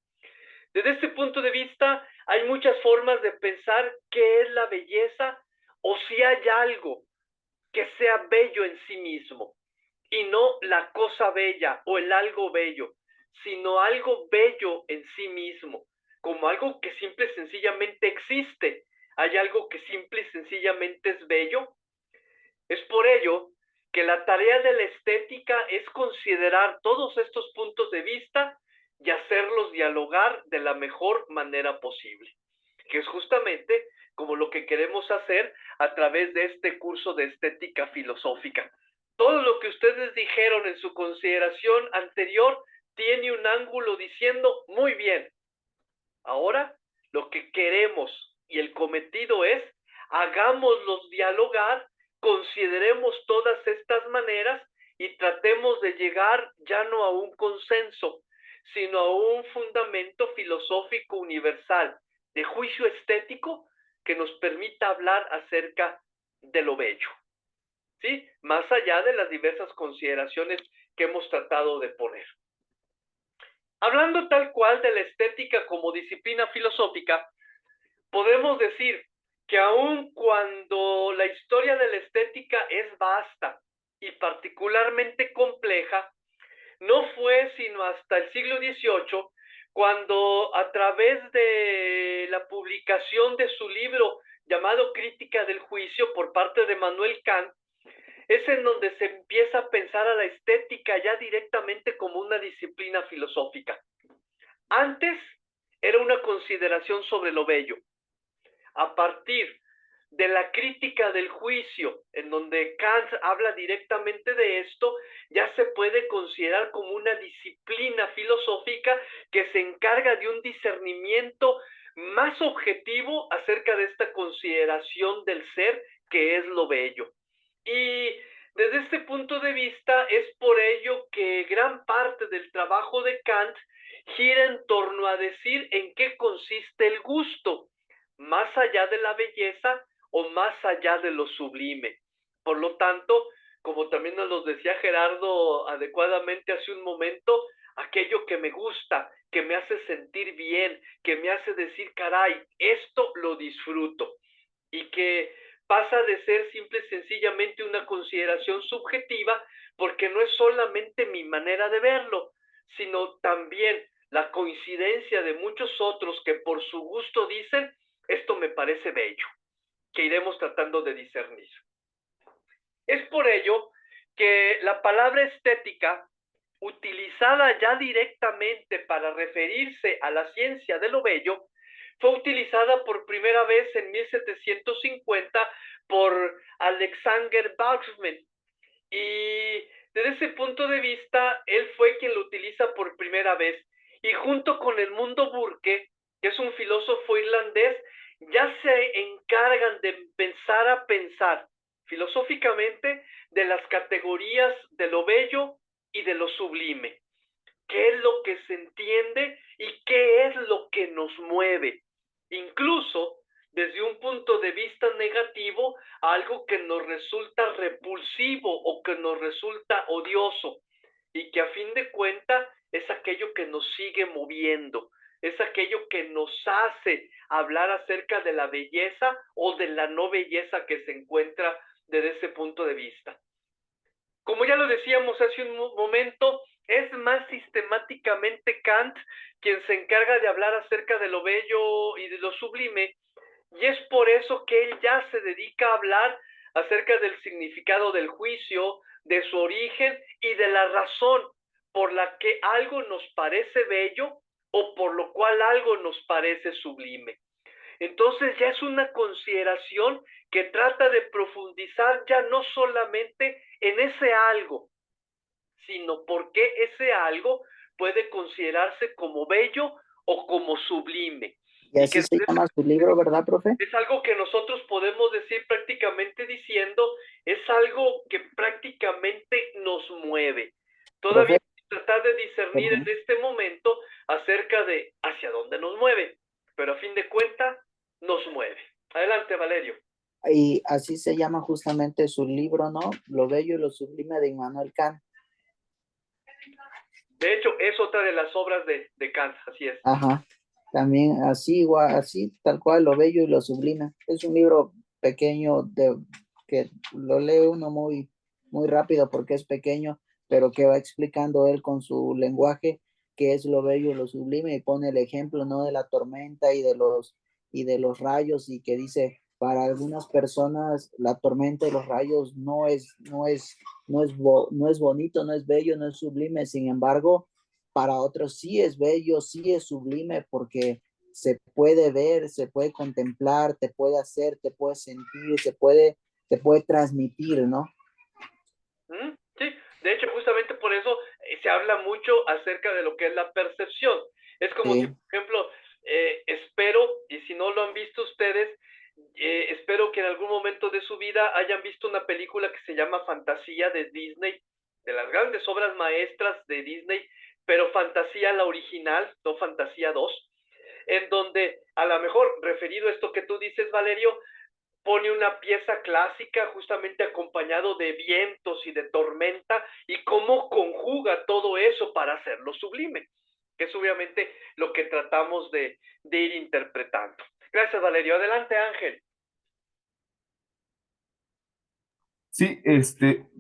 Desde este punto de vista, hay muchas formas de pensar qué es la belleza o si hay algo que sea bello en sí mismo. Y no la cosa bella o el algo bello, sino algo bello en sí mismo, como algo que simple y sencillamente existe. Hay algo que simple y sencillamente es bello. Es por ello que la tarea de la estética es considerar todos estos puntos de vista y hacerlos dialogar de la mejor manera posible, que es justamente como lo que queremos hacer a través de este curso de estética filosófica. Todo lo que ustedes dijeron en su consideración anterior tiene un ángulo diciendo, muy bien, ahora lo que queremos y el cometido es, hagámoslos dialogar, consideremos todas estas maneras y tratemos de llegar ya no a un consenso, sino a un fundamento filosófico universal de juicio estético que nos permita hablar acerca de lo bello, ¿sí? Más allá de las diversas consideraciones que hemos tratado de poner. Hablando tal cual de la estética como disciplina filosófica, podemos decir que aun cuando la historia de la estética es vasta y particularmente compleja, no fue sino hasta el siglo XVIII cuando a través de la publicación de su libro llamado Crítica del Juicio por parte de Manuel Kant, es en donde se empieza a pensar a la estética ya directamente como una disciplina filosófica. Antes era una consideración sobre lo bello. A partir de la crítica del juicio, en donde Kant habla directamente de esto, ya se puede considerar como una disciplina filosófica que se encarga de un discernimiento más objetivo acerca de esta consideración del ser que es lo bello. Y desde este punto de vista es por ello que gran parte del trabajo de Kant gira en torno a decir en qué consiste el gusto, más allá de la belleza o más allá de lo sublime. Por lo tanto, como también nos lo decía Gerardo adecuadamente hace un momento, aquello que me gusta, que me hace sentir bien, que me hace decir, caray, esto lo disfruto, y que pasa de ser simple y sencillamente una consideración subjetiva, porque no es solamente mi manera de verlo, sino también la coincidencia de muchos otros que por su gusto dicen, esto me parece bello, que iremos tratando de discernir. Es por ello que la palabra estética, utilizada ya directamente para referirse a la ciencia de lo bello, fue utilizada por primera vez en 1750 por Alexander Bachmann. Y desde ese punto de vista, él fue quien lo utiliza por primera vez. Y junto con Edmundo Burke, que es un filósofo irlandés, ya se encargan de empezar a pensar filosóficamente de las categorías de lo bello y de lo sublime. ¿Qué es lo que se entiende y qué es lo que nos mueve? Incluso desde un punto de vista negativo, algo que nos resulta repulsivo o que nos resulta odioso, y que a fin de cuentas es aquello que nos sigue moviendo, es aquello que nos hace hablar acerca de la belleza o de la no belleza que se encuentra desde ese punto de vista. Como ya lo decíamos hace un momento, es más sistemáticamente Kant quien se encarga de hablar acerca de lo bello y de lo sublime, y es por eso que él ya se dedica a hablar acerca del significado del juicio, de su origen y de la razón por la que algo nos parece bello o por lo cual algo nos parece sublime. Entonces ya es una consideración que trata de profundizar ya no solamente en ese algo, sino por qué ese algo puede considerarse como bello o como sublime. Y así se llama su libro, ¿verdad, profe? Es algo que nosotros podemos decir prácticamente diciendo, es algo que prácticamente nos mueve. Todavía tratar de discernir en este momento acerca de hacia dónde nos mueve, pero a fin de cuentas nos mueve. Adelante, Valerio. Y así se llama justamente su libro, ¿no? Lo bello y lo sublime de Immanuel Kant. De hecho, es otra de las obras de Kant, así es. Ajá, también así, igual, así, tal cual, lo bello y lo sublime. Es un libro pequeño que lo lee uno muy rápido porque es pequeño, pero que va explicando él con su lenguaje qué es lo bello y lo sublime y pone el ejemplo, ¿no? De la tormenta y de los rayos y que dice, para algunas personas la tormenta y los rayos no es bonito, no es bello, no es sublime, sin embargo, para otros sí es bello, sí es sublime porque se puede ver, se puede contemplar, te puede hacer, te puede sentir, te puede transmitir, ¿no? Sí, de hecho justamente por eso se habla mucho acerca de lo que es la percepción. Es como si, por ejemplo, espero, y si no lo han visto ustedes, espero que en algún momento de su vida hayan visto una película que se llama Fantasía de Disney, de las grandes obras maestras de Disney, pero Fantasía la original, no Fantasía 2, en donde a lo mejor, referido a esto que tú dices, Valerio, pone una pieza clásica justamente acompañado de vientos y de tormenta y cómo conjuga todo eso para hacerlo sublime, que es obviamente lo que tratamos de ir interpretando. Gracias, Valerio. Adelante, Ángel. Sí,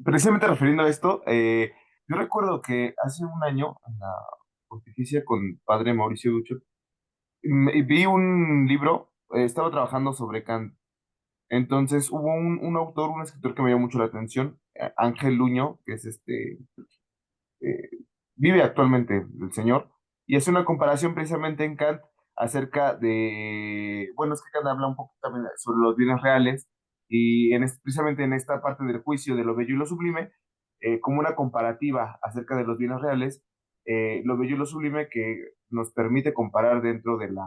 precisamente refiriendo a esto, yo recuerdo que hace un año en la pontificia con padre Mauricio Ducho, vi un libro, estaba trabajando sobre Kant. Entonces hubo un autor, un escritor que me llamó mucho la atención, Ángel Luño, que es eh, vive actualmente el señor, y hace una comparación precisamente en Kant acerca de, bueno, es que Kant habla un poco también sobre los bienes reales, y precisamente en esta parte del juicio de lo bello y lo sublime, como una comparativa acerca de los bienes reales, lo bello y lo sublime que nos permite comparar dentro de la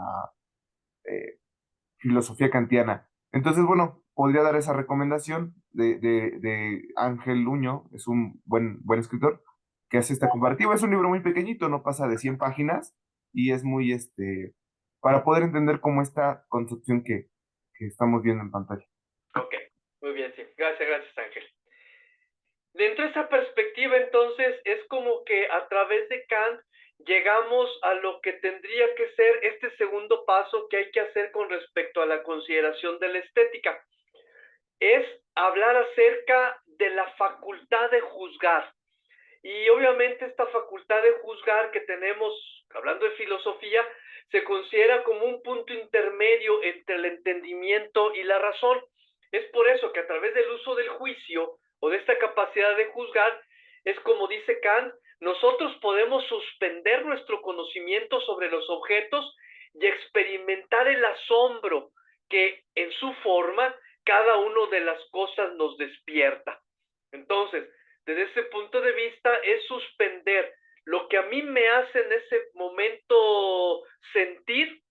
filosofía kantiana. Entonces, bueno, podría dar esa recomendación de Ángel Luño, es un buen escritor, que hace esta comparativa. Es un libro muy pequeñito, no pasa de 100 páginas, y es muy, para poder entender cómo esta concepción que estamos viendo en pantalla. Ok, muy bien, sí. Gracias, Ángel. Dentro de esa perspectiva, entonces, es como que a través de Kant llegamos a lo que tendría que ser este segundo paso que hay que hacer con respecto a la consideración de la estética. Es hablar acerca de la facultad de juzgar. Y obviamente esta facultad de juzgar que tenemos, hablando de filosofía, se considera como un punto intermedio entre el entendimiento y la razón. Es por eso que a través del uso del juicio o de esta capacidad de juzgar, es como dice Kant, nosotros podemos suspender nuestro conocimiento sobre los objetos y experimentar el asombro que en su forma cada una de las cosas nos despierta. Entonces, desde ese punto de vista es suspender lo que a mí me hace en ese momento sentir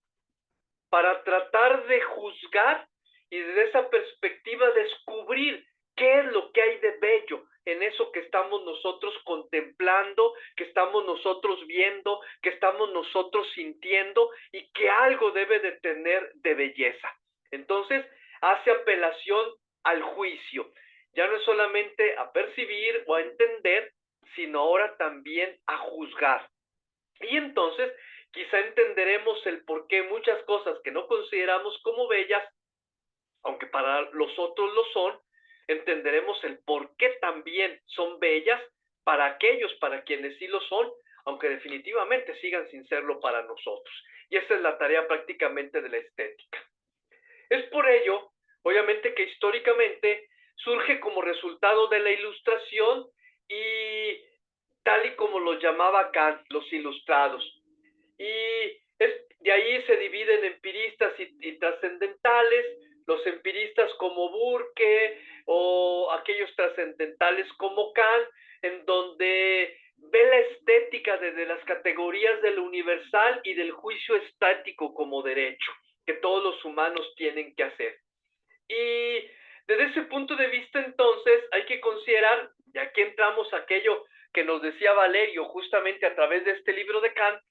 para tratar de juzgar y desde esa perspectiva descubrir qué es lo que hay de bello en eso que estamos nosotros contemplando, que estamos nosotros viendo, que estamos nosotros sintiendo y que algo debe de tener de belleza. Entonces, hace apelación al juicio. Ya no es solamente a percibir o a entender, sino ahora también a juzgar. Y entonces quizá entenderemos el por qué muchas cosas que no consideramos como bellas, aunque para los otros lo son, entenderemos el por qué también son bellas para aquellos para quienes sí lo son, aunque definitivamente sigan sin serlo para nosotros. Y esa es la tarea prácticamente de la estética. Es por ello, obviamente, que históricamente surge como resultado de la Ilustración y tal y como los llamaba Kant, los ilustrados. Y de ahí se dividen empiristas y trascendentales, los empiristas como Burke o aquellos trascendentales como Kant, en donde ve la estética desde las categorías de lo universal y del juicio estático como derecho, que todos los humanos tienen que hacer. Y desde ese punto de vista, entonces, hay que considerar, y aquí entramos a aquello que nos decía Valerio justamente a través de este libro de Kant.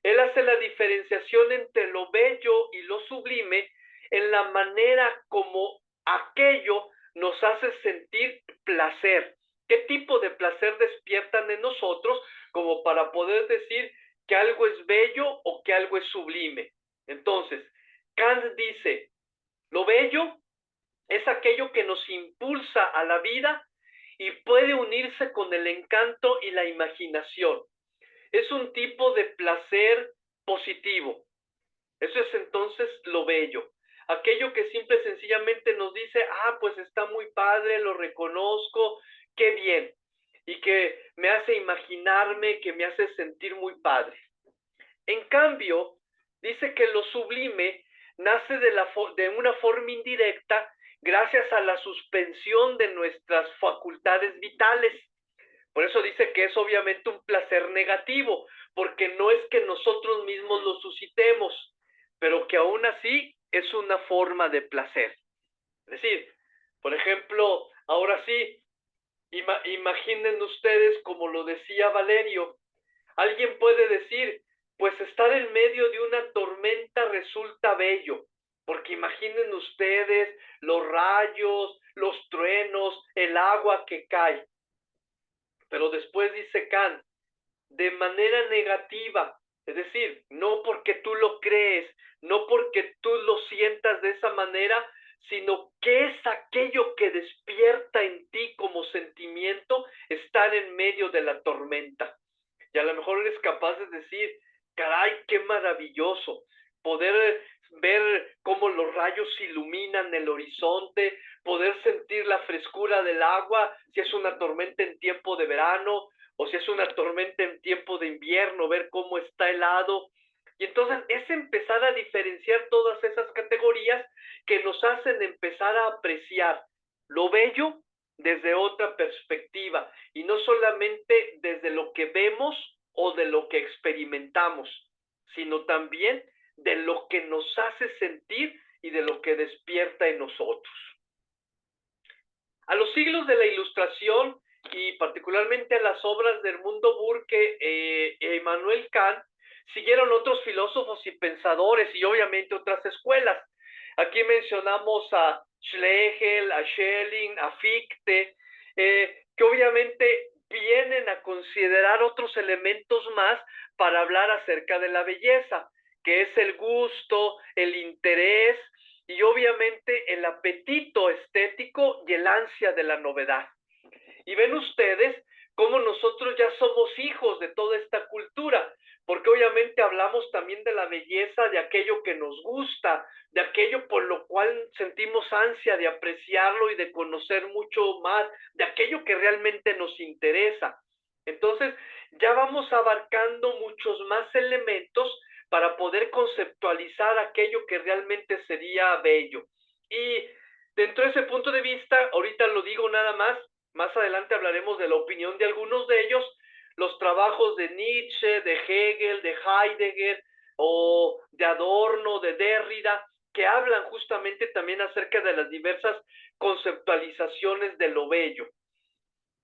Él hace la diferenciación entre lo bello y lo sublime en la manera como aquello nos hace sentir placer. ¿Qué tipo de placer despiertan en nosotros como para poder decir que algo es bello o que algo es sublime? Entonces, Kant dice, lo bello es aquello que nos impulsa a la vida y puede unirse con el encanto y la imaginación. Es un tipo de placer positivo. Eso es entonces lo bello. Aquello que simple y sencillamente nos dice, pues está muy padre, lo reconozco, qué bien. Y que me hace imaginarme, que me hace sentir muy padre. En cambio, dice que lo sublime nace de una forma indirecta gracias a la suspensión de nuestras facultades vitales. Por eso dice que es obviamente un placer negativo, porque no es que nosotros mismos lo suscitemos, pero que aún así es una forma de placer. Es decir, por ejemplo, ahora sí, imaginen ustedes, como lo decía Valerio, alguien puede decir, pues estar en medio de una tormenta resulta bello, porque imaginen ustedes los rayos, los truenos, el agua que cae. Pero después dice Kant, de manera negativa, es decir, no porque tú lo crees, no porque tú lo sientas de esa manera, sino que es aquello que despierta en ti como sentimiento estar en medio de la tormenta. Y a lo mejor eres capaz de decir, caray, qué maravilloso poder ver cómo los rayos iluminan el horizonte, poder sentir la frescura del agua, si es una tormenta en tiempo de verano o si es una tormenta en tiempo de invierno, ver cómo está helado. Y entonces es empezar a diferenciar todas esas categorías que nos hacen empezar a apreciar lo bello desde otra perspectiva y no solamente desde lo que vemos o de lo que experimentamos, sino también de lo que nos hace sentir y de lo que despierta en nosotros. A los siglos de la Ilustración y particularmente a las obras de Edmundo Burke e Immanuel Kant, siguieron otros filósofos y pensadores y obviamente otras escuelas. Aquí mencionamos a Schlegel, a Schelling, a Fichte, que obviamente vienen a considerar otros elementos más para hablar acerca de la belleza, que es el gusto, el interés y obviamente el apetito estético y el ansia de la novedad. Y ven ustedes cómo nosotros ya somos hijos de toda esta cultura, porque obviamente hablamos también de la belleza, de aquello que nos gusta, de aquello por lo cual sentimos ansia de apreciarlo y de conocer mucho más, de aquello que realmente nos interesa. Entonces, ya vamos abarcando muchos más elementos para poder conceptualizar aquello que realmente sería bello. Y dentro de ese punto de vista, ahorita lo digo nada más adelante hablaremos de la opinión de algunos de ellos, los trabajos de Nietzsche, de Hegel, de Heidegger o de Adorno, de Derrida, que hablan justamente también acerca de las diversas conceptualizaciones de lo bello.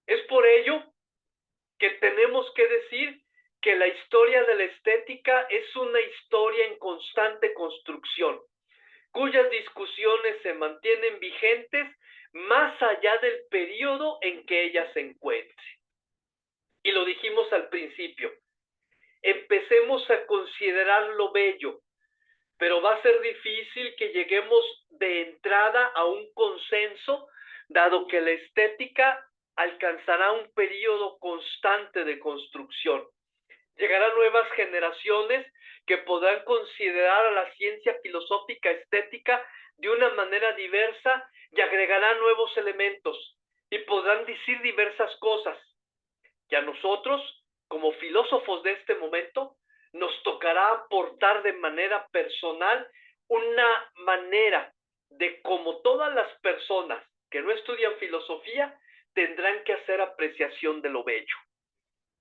Es por ello que tenemos que decir que la historia de la estética es una historia en constante construcción, cuyas discusiones se mantienen vigentes más allá del periodo en que ella se encuentre. Y lo dijimos al principio, empecemos a considerar lo bello, pero va a ser difícil que lleguemos de entrada a un consenso, dado que la estética alcanzará un periodo constante de construcción. Llegarán nuevas generaciones que podrán considerar a la ciencia filosófica estética de una manera diversa y agregarán nuevos elementos y podrán decir diversas cosas. que a nosotros, como filósofos de este momento, nos tocará aportar de manera personal una manera de cómo todas las personas que no estudian filosofía tendrán que hacer apreciación de lo bello.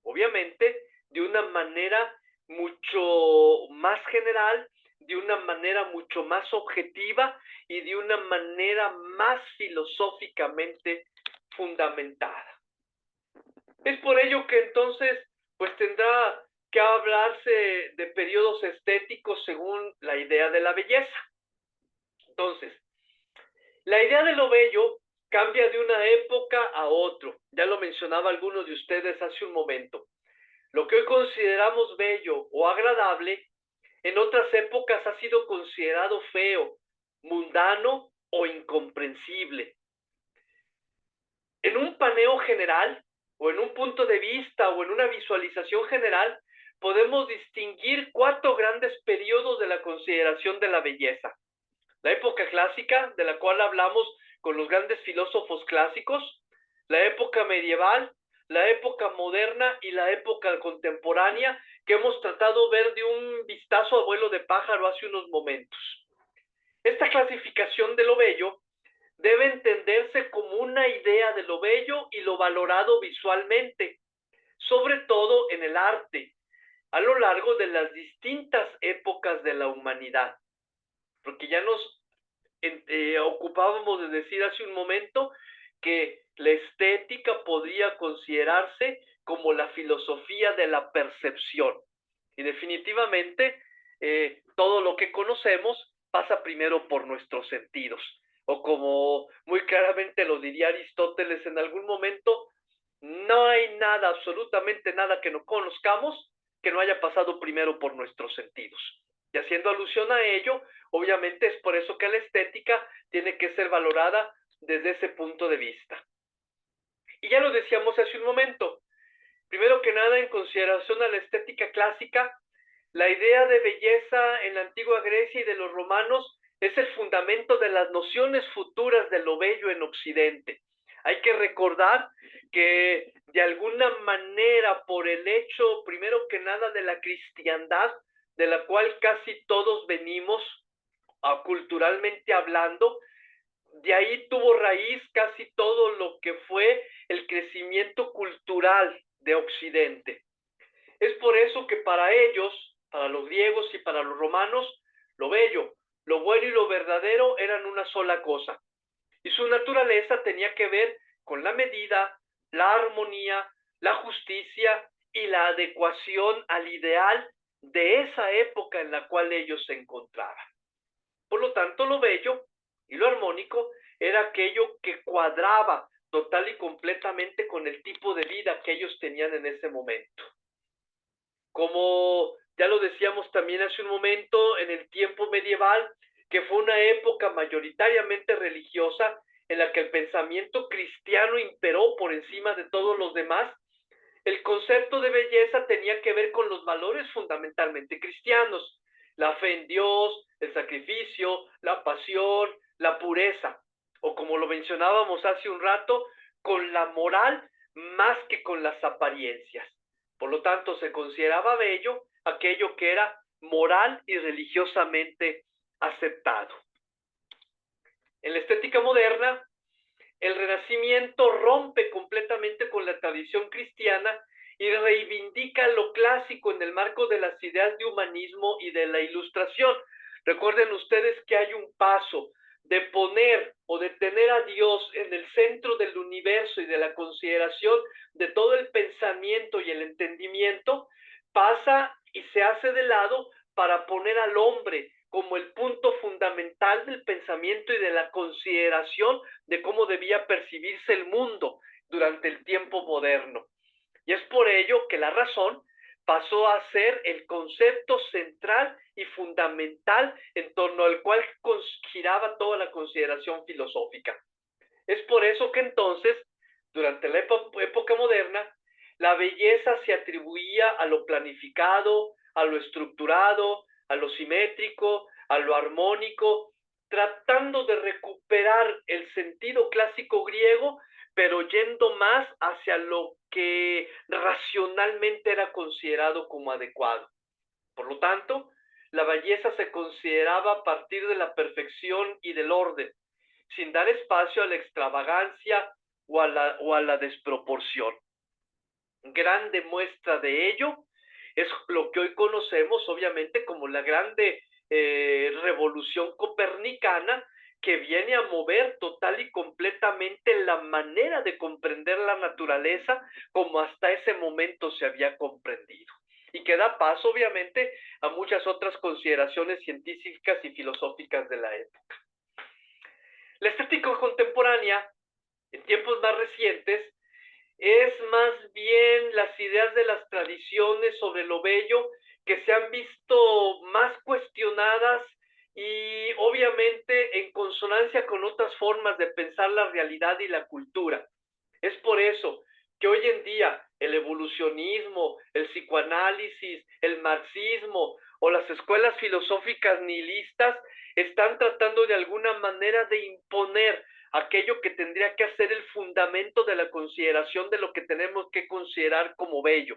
Obviamente, de una manera mucho más general, de una manera mucho más objetiva y de una manera más filosóficamente fundamentada. Es por ello que entonces, pues tendrá que hablarse de periodos estéticos según la idea de la belleza. Entonces, la idea de lo bello cambia de una época a otro. Ya lo mencionaba alguno de ustedes hace un momento. Lo que hoy consideramos bello o agradable, en otras épocas ha sido considerado feo, mundano o incomprensible. En un paneo general, o en un punto de vista, o en una visualización general, podemos distinguir 4 grandes periodos de la consideración de la belleza. La época clásica, de la cual hablamos con los grandes filósofos clásicos, la época medieval, la época moderna y la época contemporánea, que hemos tratado de ver de un vistazo a vuelo de pájaro hace unos momentos. Esta clasificación de lo bello debe entenderse como una idea de lo bello y lo valorado visualmente, sobre todo en el arte, a lo largo de las distintas épocas de la humanidad. Porque ya nos ocupábamos de decir hace un momento que la estética podría considerarse como la filosofía de la percepción. Y definitivamente todo lo que conocemos pasa primero por nuestros sentidos. O como muy claramente lo diría Aristóteles en algún momento, no hay nada, absolutamente nada que no conozcamos que no haya pasado primero por nuestros sentidos. Y haciendo alusión a ello, obviamente es por eso que la estética tiene que ser valorada desde ese punto de vista. Y ya lo decíamos hace un momento, primero que nada, en consideración a la estética clásica, la idea de belleza en la antigua Grecia y de los romanos es el fundamento de las nociones futuras de lo bello en Occidente. Hay que recordar que de alguna manera, por el hecho, primero que nada, de la cristiandad, de la cual casi todos venimos, culturalmente hablando, de ahí tuvo raíz casi todo lo que fue el crecimiento cultural de Occidente. Es por eso que para ellos, para los griegos y para los romanos, lo bello, lo bueno y lo verdadero eran una sola cosa. Y su naturaleza tenía que ver con la medida, la armonía, la justicia y la adecuación al ideal de esa época en la cual ellos se encontraban. Por lo tanto, lo bello y lo armónico era aquello que cuadraba total y completamente con el tipo de vida que ellos tenían en ese momento. Como ya lo decíamos también hace un momento, en el tiempo medieval, que fue una época mayoritariamente religiosa, en la que el pensamiento cristiano imperó por encima de todos los demás, el concepto de belleza tenía que ver con los valores fundamentalmente cristianos: la fe en Dios, el sacrificio, la pasión, la pureza, o como lo mencionábamos hace un rato, con la moral más que con las apariencias. Por lo tanto, se consideraba bello aquello que era moral y religiosamente aceptado. En la estética moderna, el Renacimiento rompe completamente con la tradición cristiana y reivindica lo clásico en el marco de las ideas de humanismo y de la Ilustración. Recuerden ustedes que hay un paso de poner o de tener a Dios en el centro del universo y de la consideración de todo el pensamiento y el entendimiento, pasa y se hace de lado para poner al hombre como el punto fundamental del pensamiento y de la consideración de cómo debía percibirse el mundo durante el tiempo moderno. Y es por ello que la razón pasó a ser el concepto central y fundamental en torno al cual giraba toda la consideración filosófica. Es por eso que entonces, durante la época moderna, la belleza se atribuía a lo planificado, a lo estructurado, a lo simétrico, a lo armónico, tratando de recuperar el sentido clásico griego, pero yendo más hacia lo que racionalmente era considerado como adecuado. Por lo tanto, la belleza se consideraba a partir de la perfección y del orden, sin dar espacio a la extravagancia o a la desproporción. Grande muestra de ello es lo que hoy conocemos, obviamente, como la grande revolución copernicana, que viene a mover total y completamente la manera de comprender la naturaleza como hasta ese momento se había comprendido, y que da paso, obviamente, a muchas otras consideraciones científicas y filosóficas de la época. La estética contemporánea, en tiempos más recientes, es más bien las ideas de las tradiciones sobre lo bello que se han visto más cuestionadas y obviamente en consonancia con otras formas de pensar la realidad y la cultura. Es por eso que hoy en día el evolucionismo, el psicoanálisis, el marxismo o las escuelas filosóficas nihilistas están tratando de alguna manera de imponer aquello que tendría que ser el fundamento de la consideración de lo que tenemos que considerar como bello.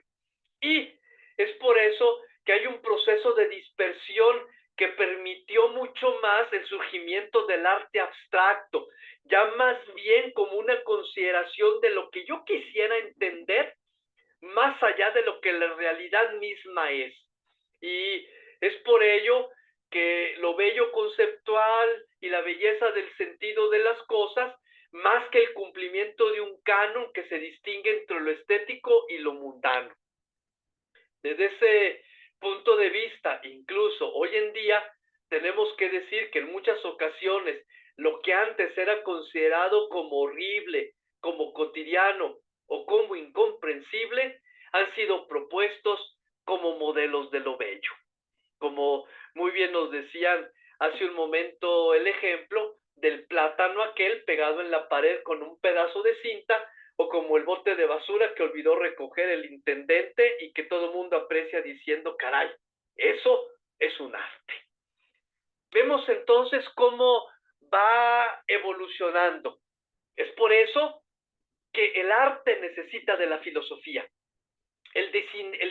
Y es por eso que hay un proceso de dispersión que permitió mucho más el surgimiento del arte abstracto, ya más bien como una consideración de lo que yo quisiera entender, más allá de lo que la realidad misma es. Y es por ello que lo bello conceptual y la belleza del sentido de las cosas, más que el cumplimiento de un canon que se distingue entre lo estético y lo mundano. Desde ese punto de vista, incluso hoy en día, tenemos que decir que en muchas ocasiones lo que antes era considerado como horrible, como cotidiano o como incomprensible, han sido propuestos como modelos de lo bello. Como muy bien nos decían hace un momento el ejemplo del plátano aquel pegado en la pared con un pedazo de cinta, o como el bote de basura que olvidó recoger el intendente y que todo el mundo aprecia diciendo, caray, eso es un arte. Vemos entonces cómo va evolucionando. Es por eso que el arte necesita de la filosofía. El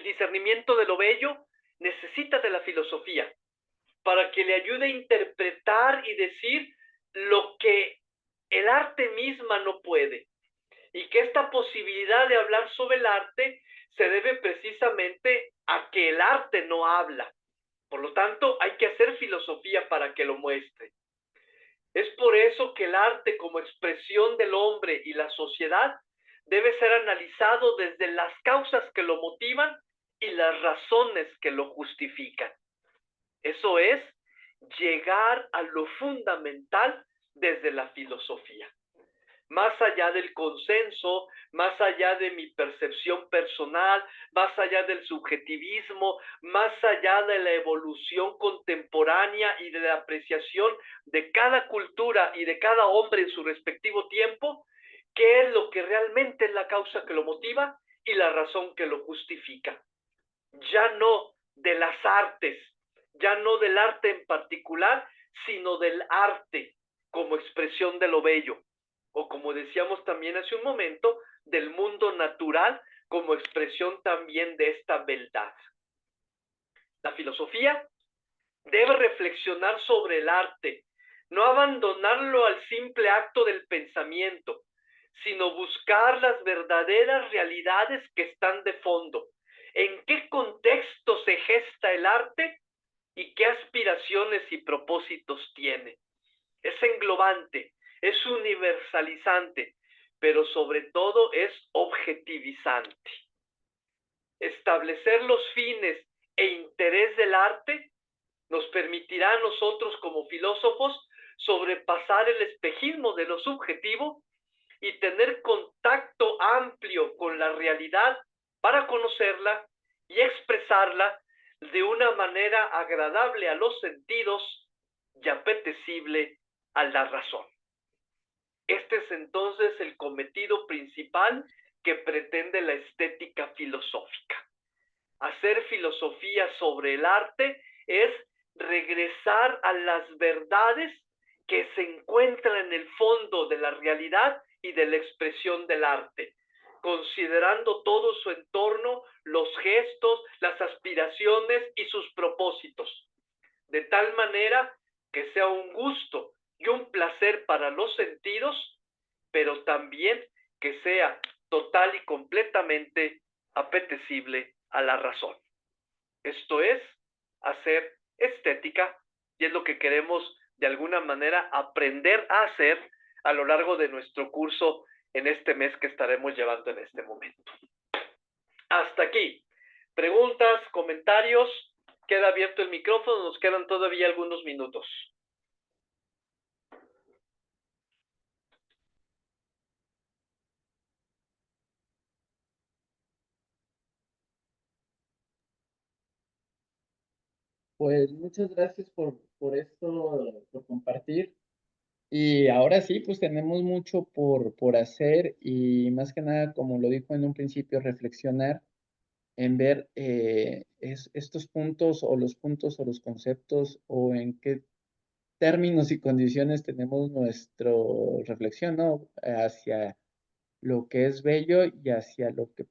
discernimiento de lo bello necesita de la filosofía para que le ayude a interpretar y decir lo que el arte misma no puede. Y que esta posibilidad de hablar sobre el arte se debe precisamente a que el arte no habla. Por lo tanto, hay que hacer filosofía para que lo muestre. Es por eso que el arte como expresión del hombre y la sociedad debe ser analizado desde las causas que lo motivan y las razones que lo justifican. Eso es llegar a lo fundamental desde la filosofía. Más allá del consenso, más allá de mi percepción personal, más allá del subjetivismo, más allá de la evolución contemporánea y de la apreciación de cada cultura y de cada hombre en su respectivo tiempo, ¿qué es lo que realmente es la causa que lo motiva y la razón que lo justifica? Ya no de las artes, ya no del arte en particular, sino del arte como expresión de lo bello. O como decíamos también hace un momento, del mundo natural como expresión también de esta beldad. La filosofía debe reflexionar sobre el arte, no abandonarlo al simple acto del pensamiento, sino buscar las verdaderas realidades que están de fondo. ¿En qué contexto se gesta el arte y qué aspiraciones y propósitos tiene? Es englobante, es universalizante, pero sobre todo es objetivizante. Establecer los fines e interés del arte nos permitirá a nosotros como filósofos sobrepasar el espejismo de lo subjetivo y tener contacto amplio con la realidad para conocerla y expresarla de una manera agradable a los sentidos y apetecible a la razón. Este es entonces el cometido principal que pretende la estética filosófica. Hacer filosofía sobre el arte es regresar a las verdades que se encuentran en el fondo de la realidad y de la expresión del arte, considerando todo su entorno, los gestos, las aspiraciones y sus propósitos, de tal manera que sea un gusto y un placer para los sentidos, pero también que sea total y completamente apetecible a la razón. Esto es hacer estética, y es lo que queremos de alguna manera aprender a hacer a lo largo de nuestro curso en este mes que estaremos llevando en este momento. Hasta aquí. Preguntas, comentarios. Queda abierto el micrófono, nos quedan todavía algunos minutos. Pues muchas gracias por esto, por compartir. Y ahora sí, pues tenemos mucho por hacer y más que nada, como lo dijo en un principio, reflexionar en ver estos puntos o los conceptos o en qué términos y condiciones tenemos nuestra reflexión, ¿no? Hacia lo que es bello y hacia lo que,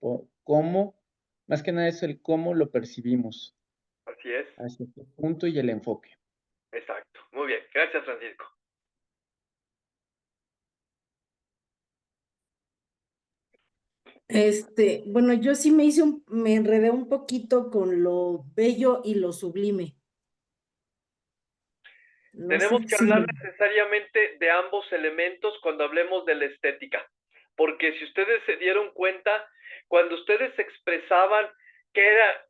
cómo, más que nada es el cómo lo percibimos, Así es. hacia qué punto y el enfoque. Exacto. Muy bien. Gracias, Francisco. Bueno, yo sí me enredé un poquito con lo bello y lo sublime. No Tenemos sé que si hablar necesariamente de ambos elementos cuando hablemos de la estética, porque si ustedes se dieron cuenta, cuando ustedes expresaban qué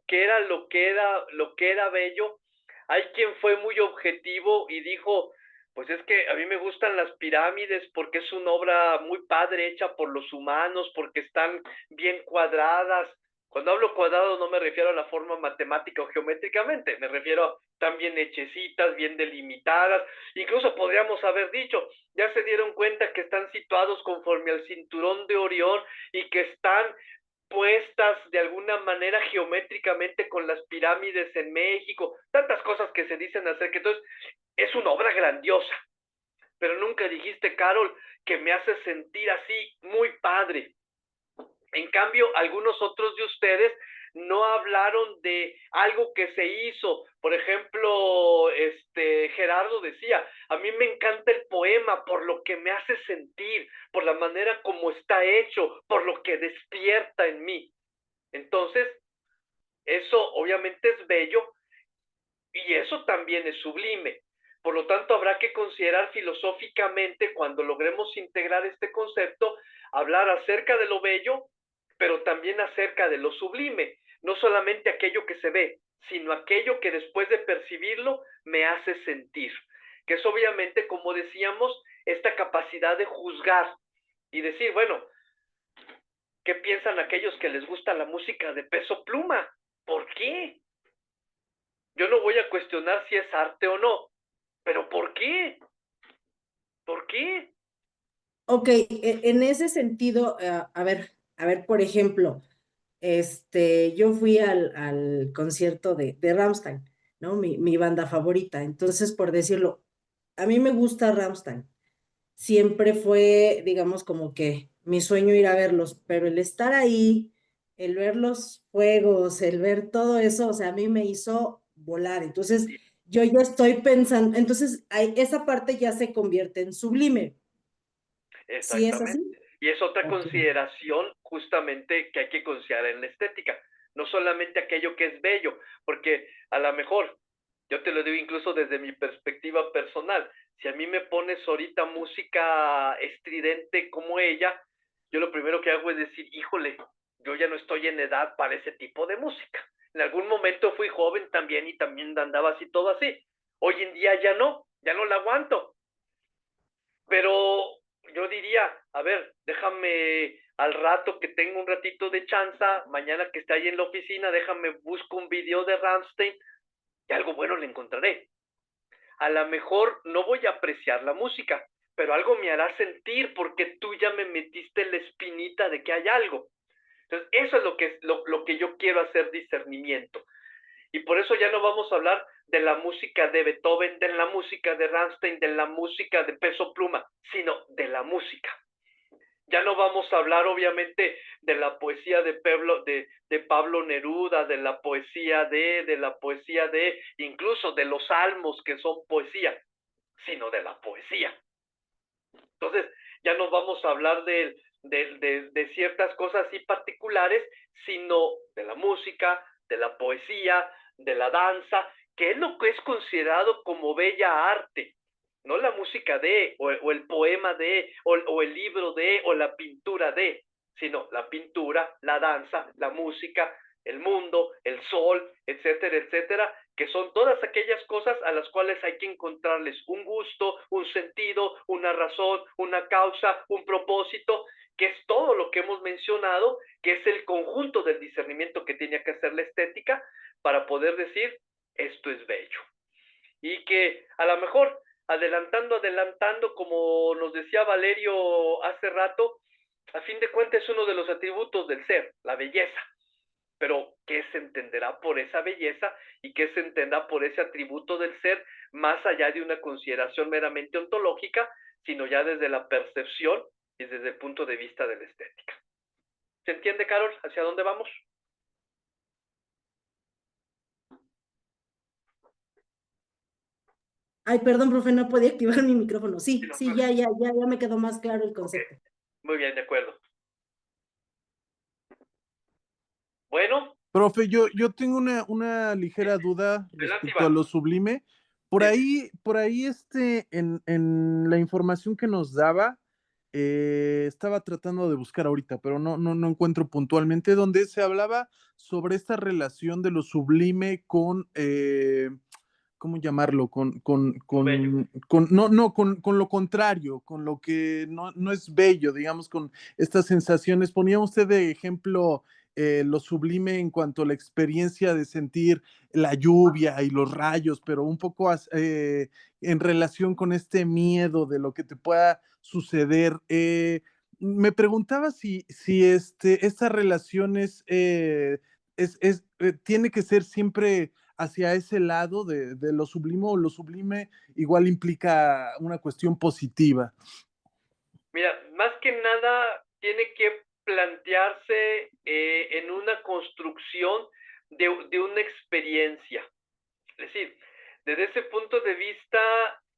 era lo que era bello, hay quien fue muy objetivo y dijo, pues es que a mí me gustan las pirámides porque es una obra muy padre hecha por los humanos, porque están bien cuadradas. Cuando hablo cuadrado no me refiero a la forma matemática o geométricamente, me refiero a están bien hechecitas, bien delimitadas. Incluso podríamos haber dicho, ya se dieron cuenta que están situados conforme al cinturón de Orión y que están puestas de alguna manera geométricamente con las pirámides en México, tantas cosas que se dicen acerca. Entonces, es una obra grandiosa, pero nunca dijiste, Carol, que me hace sentir así muy padre. En cambio, algunos otros de ustedes no hablaron de algo que se hizo. Por ejemplo, Gerardo decía, a mí me encanta el poema por lo que me hace sentir, por la manera como está hecho, por lo que despierta en mí. Entonces, eso obviamente es bello y eso también es sublime. Por lo tanto, habrá que considerar filosóficamente, cuando logremos integrar este concepto, hablar acerca de lo bello, pero también acerca de lo sublime. No solamente aquello que se ve, sino aquello que después de percibirlo me hace sentir. Que es obviamente, como decíamos, esta capacidad de juzgar y decir, bueno, ¿qué piensan aquellos que les gusta la música de Peso Pluma? ¿Por qué? Yo no voy a cuestionar si es arte o no, pero ¿por qué? ¿Por qué? Ok, en ese sentido, a ver, por ejemplo, yo fui al concierto de Rammstein, ¿no? Mi banda favorita. Entonces, por decirlo, a mí me gusta Rammstein. Siempre fue, digamos, como que mi sueño ir a verlos, pero el estar ahí, el ver los juegos, el ver todo eso, o sea, a mí me hizo volar. Entonces, yo ya estoy pensando, entonces, esa parte ya se convierte en sublime. ¿Sí es Exactamente. así? Y es otra Ok. consideración justamente que hay que considerar en la estética. No solamente aquello que es bello, porque a lo mejor, yo te lo digo incluso desde mi perspectiva personal, si a mí me pones ahorita música estridente como ella, yo lo primero que hago es decir, híjole, yo ya no estoy en edad para ese tipo de música. En algún momento fui joven también y también andaba así, todo así. Hoy en día ya no la aguanto. Pero yo diría, a ver, déjame al rato que tengo un ratito de chanza, mañana que esté ahí en la oficina, déjame busco un video de Rammstein y algo bueno le encontraré. A lo mejor no voy a apreciar la música, pero algo me hará sentir porque tú ya me metiste la espinita de que hay algo. Entonces, eso es lo que yo quiero hacer discernimiento. Y por eso ya no vamos a hablar de la música de Beethoven, de la música de Rammstein, de la música de Peso Pluma, sino de la música. Ya no vamos a hablar, obviamente, de la poesía de Pablo Neruda, de la poesía incluso de los salmos que son poesía, sino de la poesía. Entonces, ya no vamos a hablar de ciertas cosas así particulares, sino de la música, de la poesía, de la danza, que es lo que es considerado como bella arte. No la música o el poema o el libro o la pintura sino la pintura, la danza, la música, el mundo, el sol, etcétera, etcétera, que son todas aquellas cosas a las cuales hay que encontrarles un gusto, un sentido, una razón, una causa, un propósito, que es todo lo que hemos mencionado, que es el conjunto del discernimiento que tiene que hacer la estética para poder decir, esto es bello. Y que a lo mejor adelantando, como nos decía Valerio hace rato, a fin de cuentas es uno de los atributos del ser, la belleza. Pero ¿qué se entenderá por esa belleza y qué se entenderá por ese atributo del ser, más allá de una consideración meramente ontológica, sino ya desde la percepción y desde el punto de vista de la estética? ¿Se entiende, Carol, hacia dónde vamos? Ay, perdón, profe, no podía activar mi micrófono. Sí, ya me quedó más claro el concepto. Okay. Muy bien, de acuerdo. Bueno. Profe, yo tengo una ligera duda respecto a lo sublime. Por ahí, en la información que nos daba, estaba tratando de buscar ahorita, pero no encuentro puntualmente, donde se hablaba sobre esta relación de lo sublime con, ¿cómo llamarlo? Con lo contrario, con lo que no es bello, digamos, con estas sensaciones. Ponía usted de ejemplo lo sublime en cuanto a la experiencia de sentir la lluvia y los rayos, pero un poco en relación con este miedo de lo que te pueda suceder. Me preguntaba si esta relación tiene que ser siempre hacia ese lado de lo sublime, o lo sublime igual implica una cuestión positiva. Mira, más que nada tiene que plantearse en una construcción de una experiencia. Es decir, desde ese punto de vista,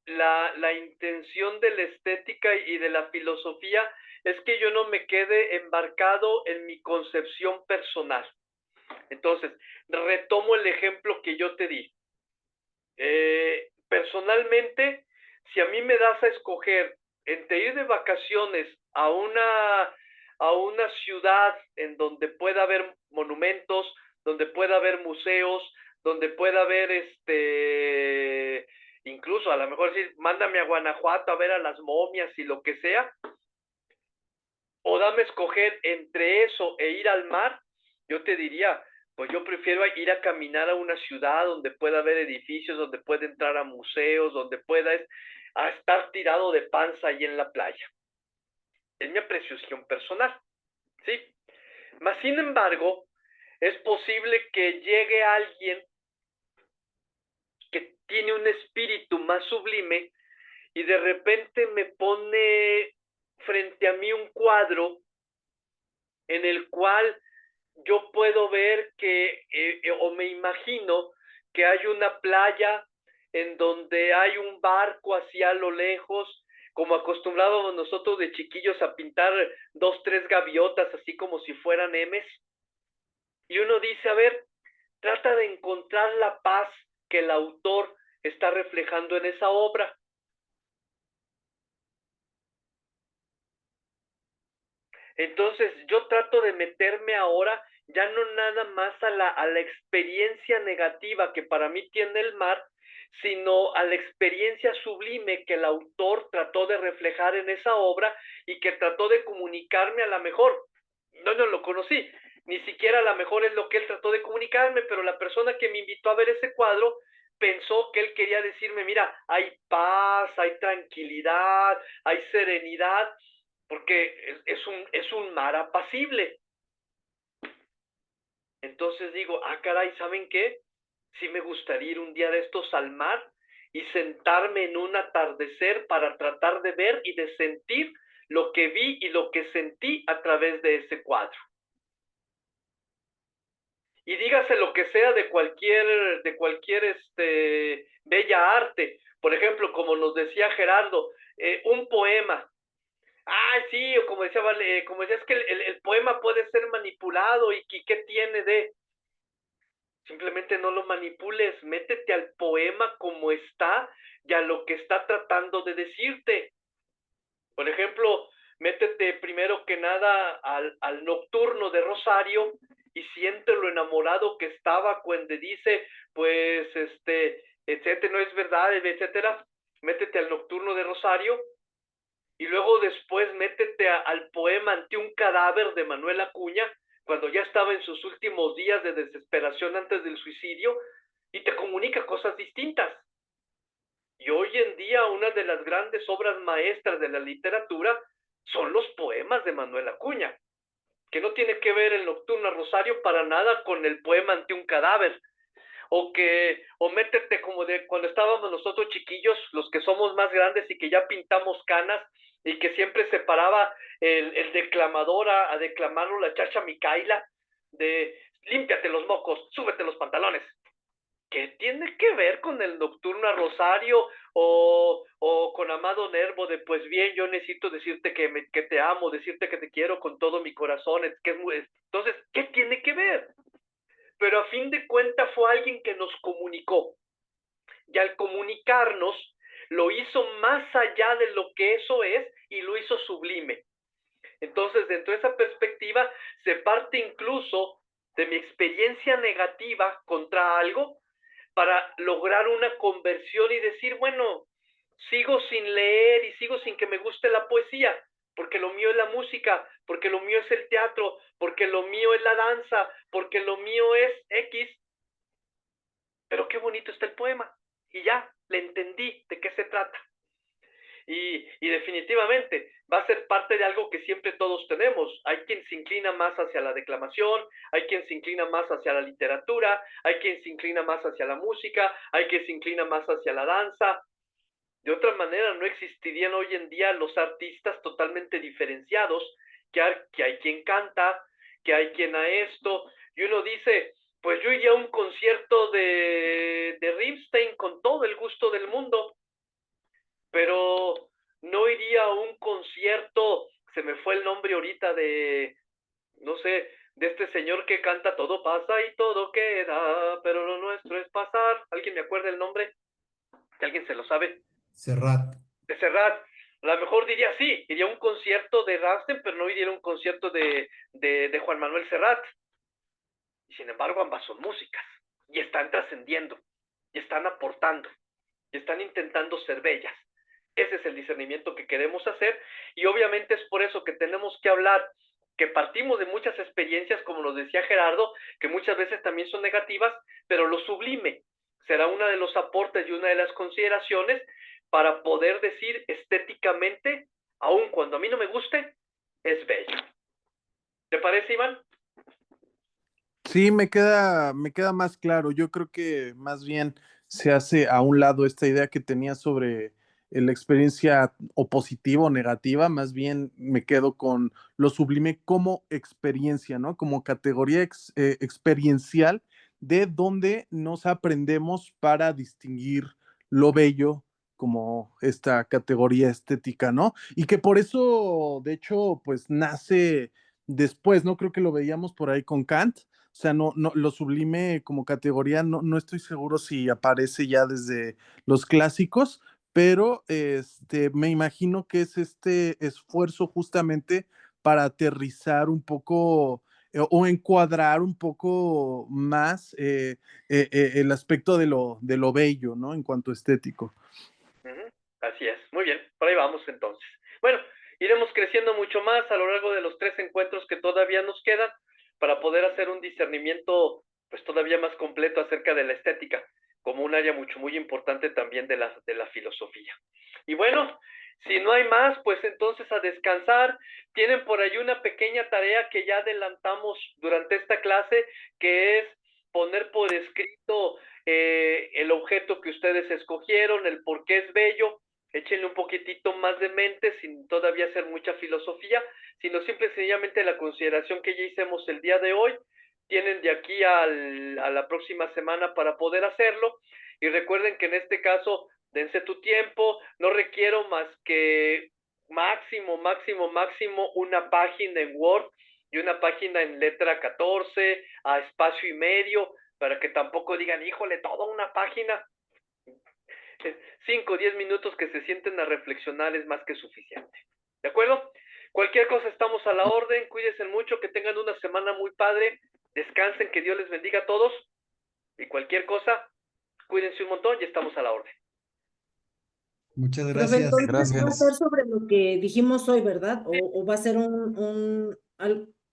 la intención de la estética y de la filosofía es que yo no me quede embarcado en mi concepción personal. Entonces, retomo el ejemplo que yo te di. Personalmente, si a mí me das a escoger entre ir de vacaciones a una ciudad en donde pueda haber monumentos, donde pueda haber museos, donde pueda haber incluso a lo mejor decir, mándame a Guanajuato a ver a las momias y lo que sea, o dame a escoger entre eso e ir al mar, yo te diría, pues yo prefiero ir a caminar a una ciudad donde pueda haber edificios, donde pueda entrar a museos, donde pueda estar tirado de panza ahí en la playa. Es mi apreciación personal, ¿sí? Mas, sin embargo, es posible que llegue alguien que tiene un espíritu más sublime y de repente me pone frente a mí un cuadro en el cual yo puedo ver o me imagino que hay una playa en donde hay un barco hacia a lo lejos, como acostumbrábamos nosotros de chiquillos a pintar 2, 3 gaviotas, así como si fueran M's. Y uno dice, a ver, trata de encontrar la paz que el autor está reflejando en esa obra. Entonces, yo trato de meterme ahora ya no nada más a la experiencia negativa que para mí tiene el mar, sino a la experiencia sublime que el autor trató de reflejar en esa obra y que trató de comunicarme. A lo mejor. No lo conocí, ni siquiera a lo mejor es lo que él trató de comunicarme, pero la persona que me invitó a ver ese cuadro pensó que él quería decirme, mira, hay paz, hay tranquilidad, hay serenidad, porque es un mar apacible. Entonces digo, caray, ¿saben qué? Sí me gustaría ir un día de estos al mar y sentarme en un atardecer para tratar de ver y de sentir lo que vi y lo que sentí a través de ese cuadro. Y dígase lo que sea de cualquier bella arte. Por ejemplo, como nos decía Gerardo, un poema. Ah, sí, o como decía, es que el poema puede ser manipulado y qué tiene de... Simplemente no lo manipules, métete al poema como está y a lo que está tratando de decirte. Por ejemplo, métete primero que nada al nocturno de Rosario y siente lo enamorado que estaba cuando dice, pues, etcétera, no es verdad, etcétera. Métete al nocturno de Rosario y luego después métete al poema Ante un cadáver de Manuel Acuña, cuando ya estaba en sus últimos días de desesperación antes del suicidio, y te comunica cosas distintas. Y hoy en día una de las grandes obras maestras de la literatura son los poemas de Manuel Acuña, que no tiene que ver el Nocturno Rosario para nada con el poema Ante un cadáver. O métete como de cuando estábamos nosotros chiquillos, los que somos más grandes y que ya pintamos canas, y que siempre se paraba el declamador a declamarlo la chacha Micaela, de límpiate los mocos, súbete los pantalones. ¿Qué tiene que ver con el Nocturno a Rosario o con Amado Nervo de pues bien, yo necesito decirte que te amo, decirte que te quiero con todo mi corazón? Entonces, ¿qué tiene que ver? Pero a fin de cuentas fue alguien que nos comunicó. Y al comunicarnos, lo hizo más allá de lo que eso es y lo hizo sublime. Entonces, dentro de esa perspectiva, se parte incluso de mi experiencia negativa contra algo para lograr una conversión y decir, bueno, sigo sin leer y sigo sin que me guste la poesía, porque lo mío es la música, porque lo mío es el teatro, porque lo mío es la danza, porque lo mío es X. Pero qué bonito está el poema. Y ya, le entendí de qué se trata. Y definitivamente va a ser parte de algo que siempre todos tenemos. Hay quien se inclina más hacia la declamación, hay quien se inclina más hacia la literatura, hay quien se inclina más hacia la música, hay quien se inclina más hacia la danza. De otra manera, no existirían hoy en día los artistas totalmente diferenciados, que hay quien canta, que hay quien a esto, y uno dice, pues yo iría a un concierto de Rammstein con todo el gusto del mundo, pero no iría a un concierto, se me fue el nombre ahorita no sé, de este señor que canta todo pasa y todo queda, pero lo nuestro es pasar. ¿Alguien me acuerda el nombre? ¿Que alguien se lo sabe? Serrat. De Serrat. A lo mejor diría sí, iría a un concierto de Rammstein, pero no iría a un concierto de Juan Manuel Serrat. Y sin embargo, ambas son músicas, y están trascendiendo, y están aportando, y están intentando ser bellas. Ese es el discernimiento que queremos hacer, y obviamente es por eso que tenemos que hablar, que partimos de muchas experiencias, como nos decía Gerardo, que muchas veces también son negativas, pero lo sublime será uno de los aportes y una de las consideraciones para poder decir estéticamente, aun cuando a mí no me guste, es bello. ¿Te parece, Iván? Sí, me queda más claro. Yo creo que más bien se hace a un lado esta idea que tenía sobre la experiencia o positiva o negativa. Más bien me quedo con lo sublime como experiencia, ¿no? Como categoría experiencial de donde nos aprendemos para distinguir lo bello como esta categoría estética, ¿no? Y que por eso, de hecho, pues nace después, ¿no? Creo que lo veíamos por ahí con Kant. O sea, no, lo sublime como categoría, no estoy seguro si aparece ya desde los clásicos, pero me imagino que es este esfuerzo justamente para aterrizar un poco o encuadrar un poco más el aspecto de lo bello, ¿no? En cuanto estético. Así es, muy bien, por ahí vamos entonces. Bueno, iremos creciendo mucho más a lo largo de los 3 encuentros que todavía nos quedan para poder hacer un discernimiento pues todavía más completo acerca de la estética, como un área muy importante también de la filosofía. Y bueno, si no hay más, pues entonces a descansar. Tienen por ahí una pequeña tarea que ya adelantamos durante esta clase, que es poner por escrito el objeto que ustedes escogieron, el por qué es bello. Echen échenle un poquitito más de mente sin todavía hacer mucha filosofía, sino simple y sencillamente la consideración que ya hicimos el día de hoy. Tienen de aquí a la próxima semana para poder hacerlo. Y recuerden que en este caso, dense tu tiempo, no requiero más que máximo una página en Word y una página en letra 14 a espacio y medio, para que tampoco digan, híjole, toda una página. 5 o 10 minutos que se sienten a reflexionar es más que suficiente. ¿De acuerdo? Cualquier cosa estamos a la orden, cuídense mucho, que tengan una semana muy padre, descansen, que Dios les bendiga a todos, y cualquier cosa, cuídense un montón y estamos a la orden. Muchas Profe, gracias. entonces va a ser Gracias. sobre lo que dijimos hoy, ¿verdad? O va a ser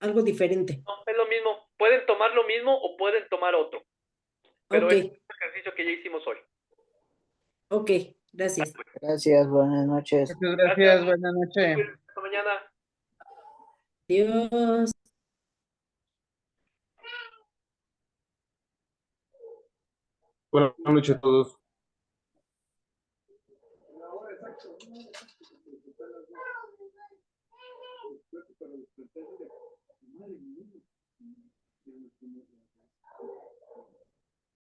algo diferente. No, es lo mismo, pueden tomar lo mismo o pueden tomar otro, pero Ok, es el ejercicio que ya hicimos hoy. ok, gracias. Gracias, buenas noches. Muchas gracias, buenas noches. Hasta mañana. Dios. Buenas noches a todos.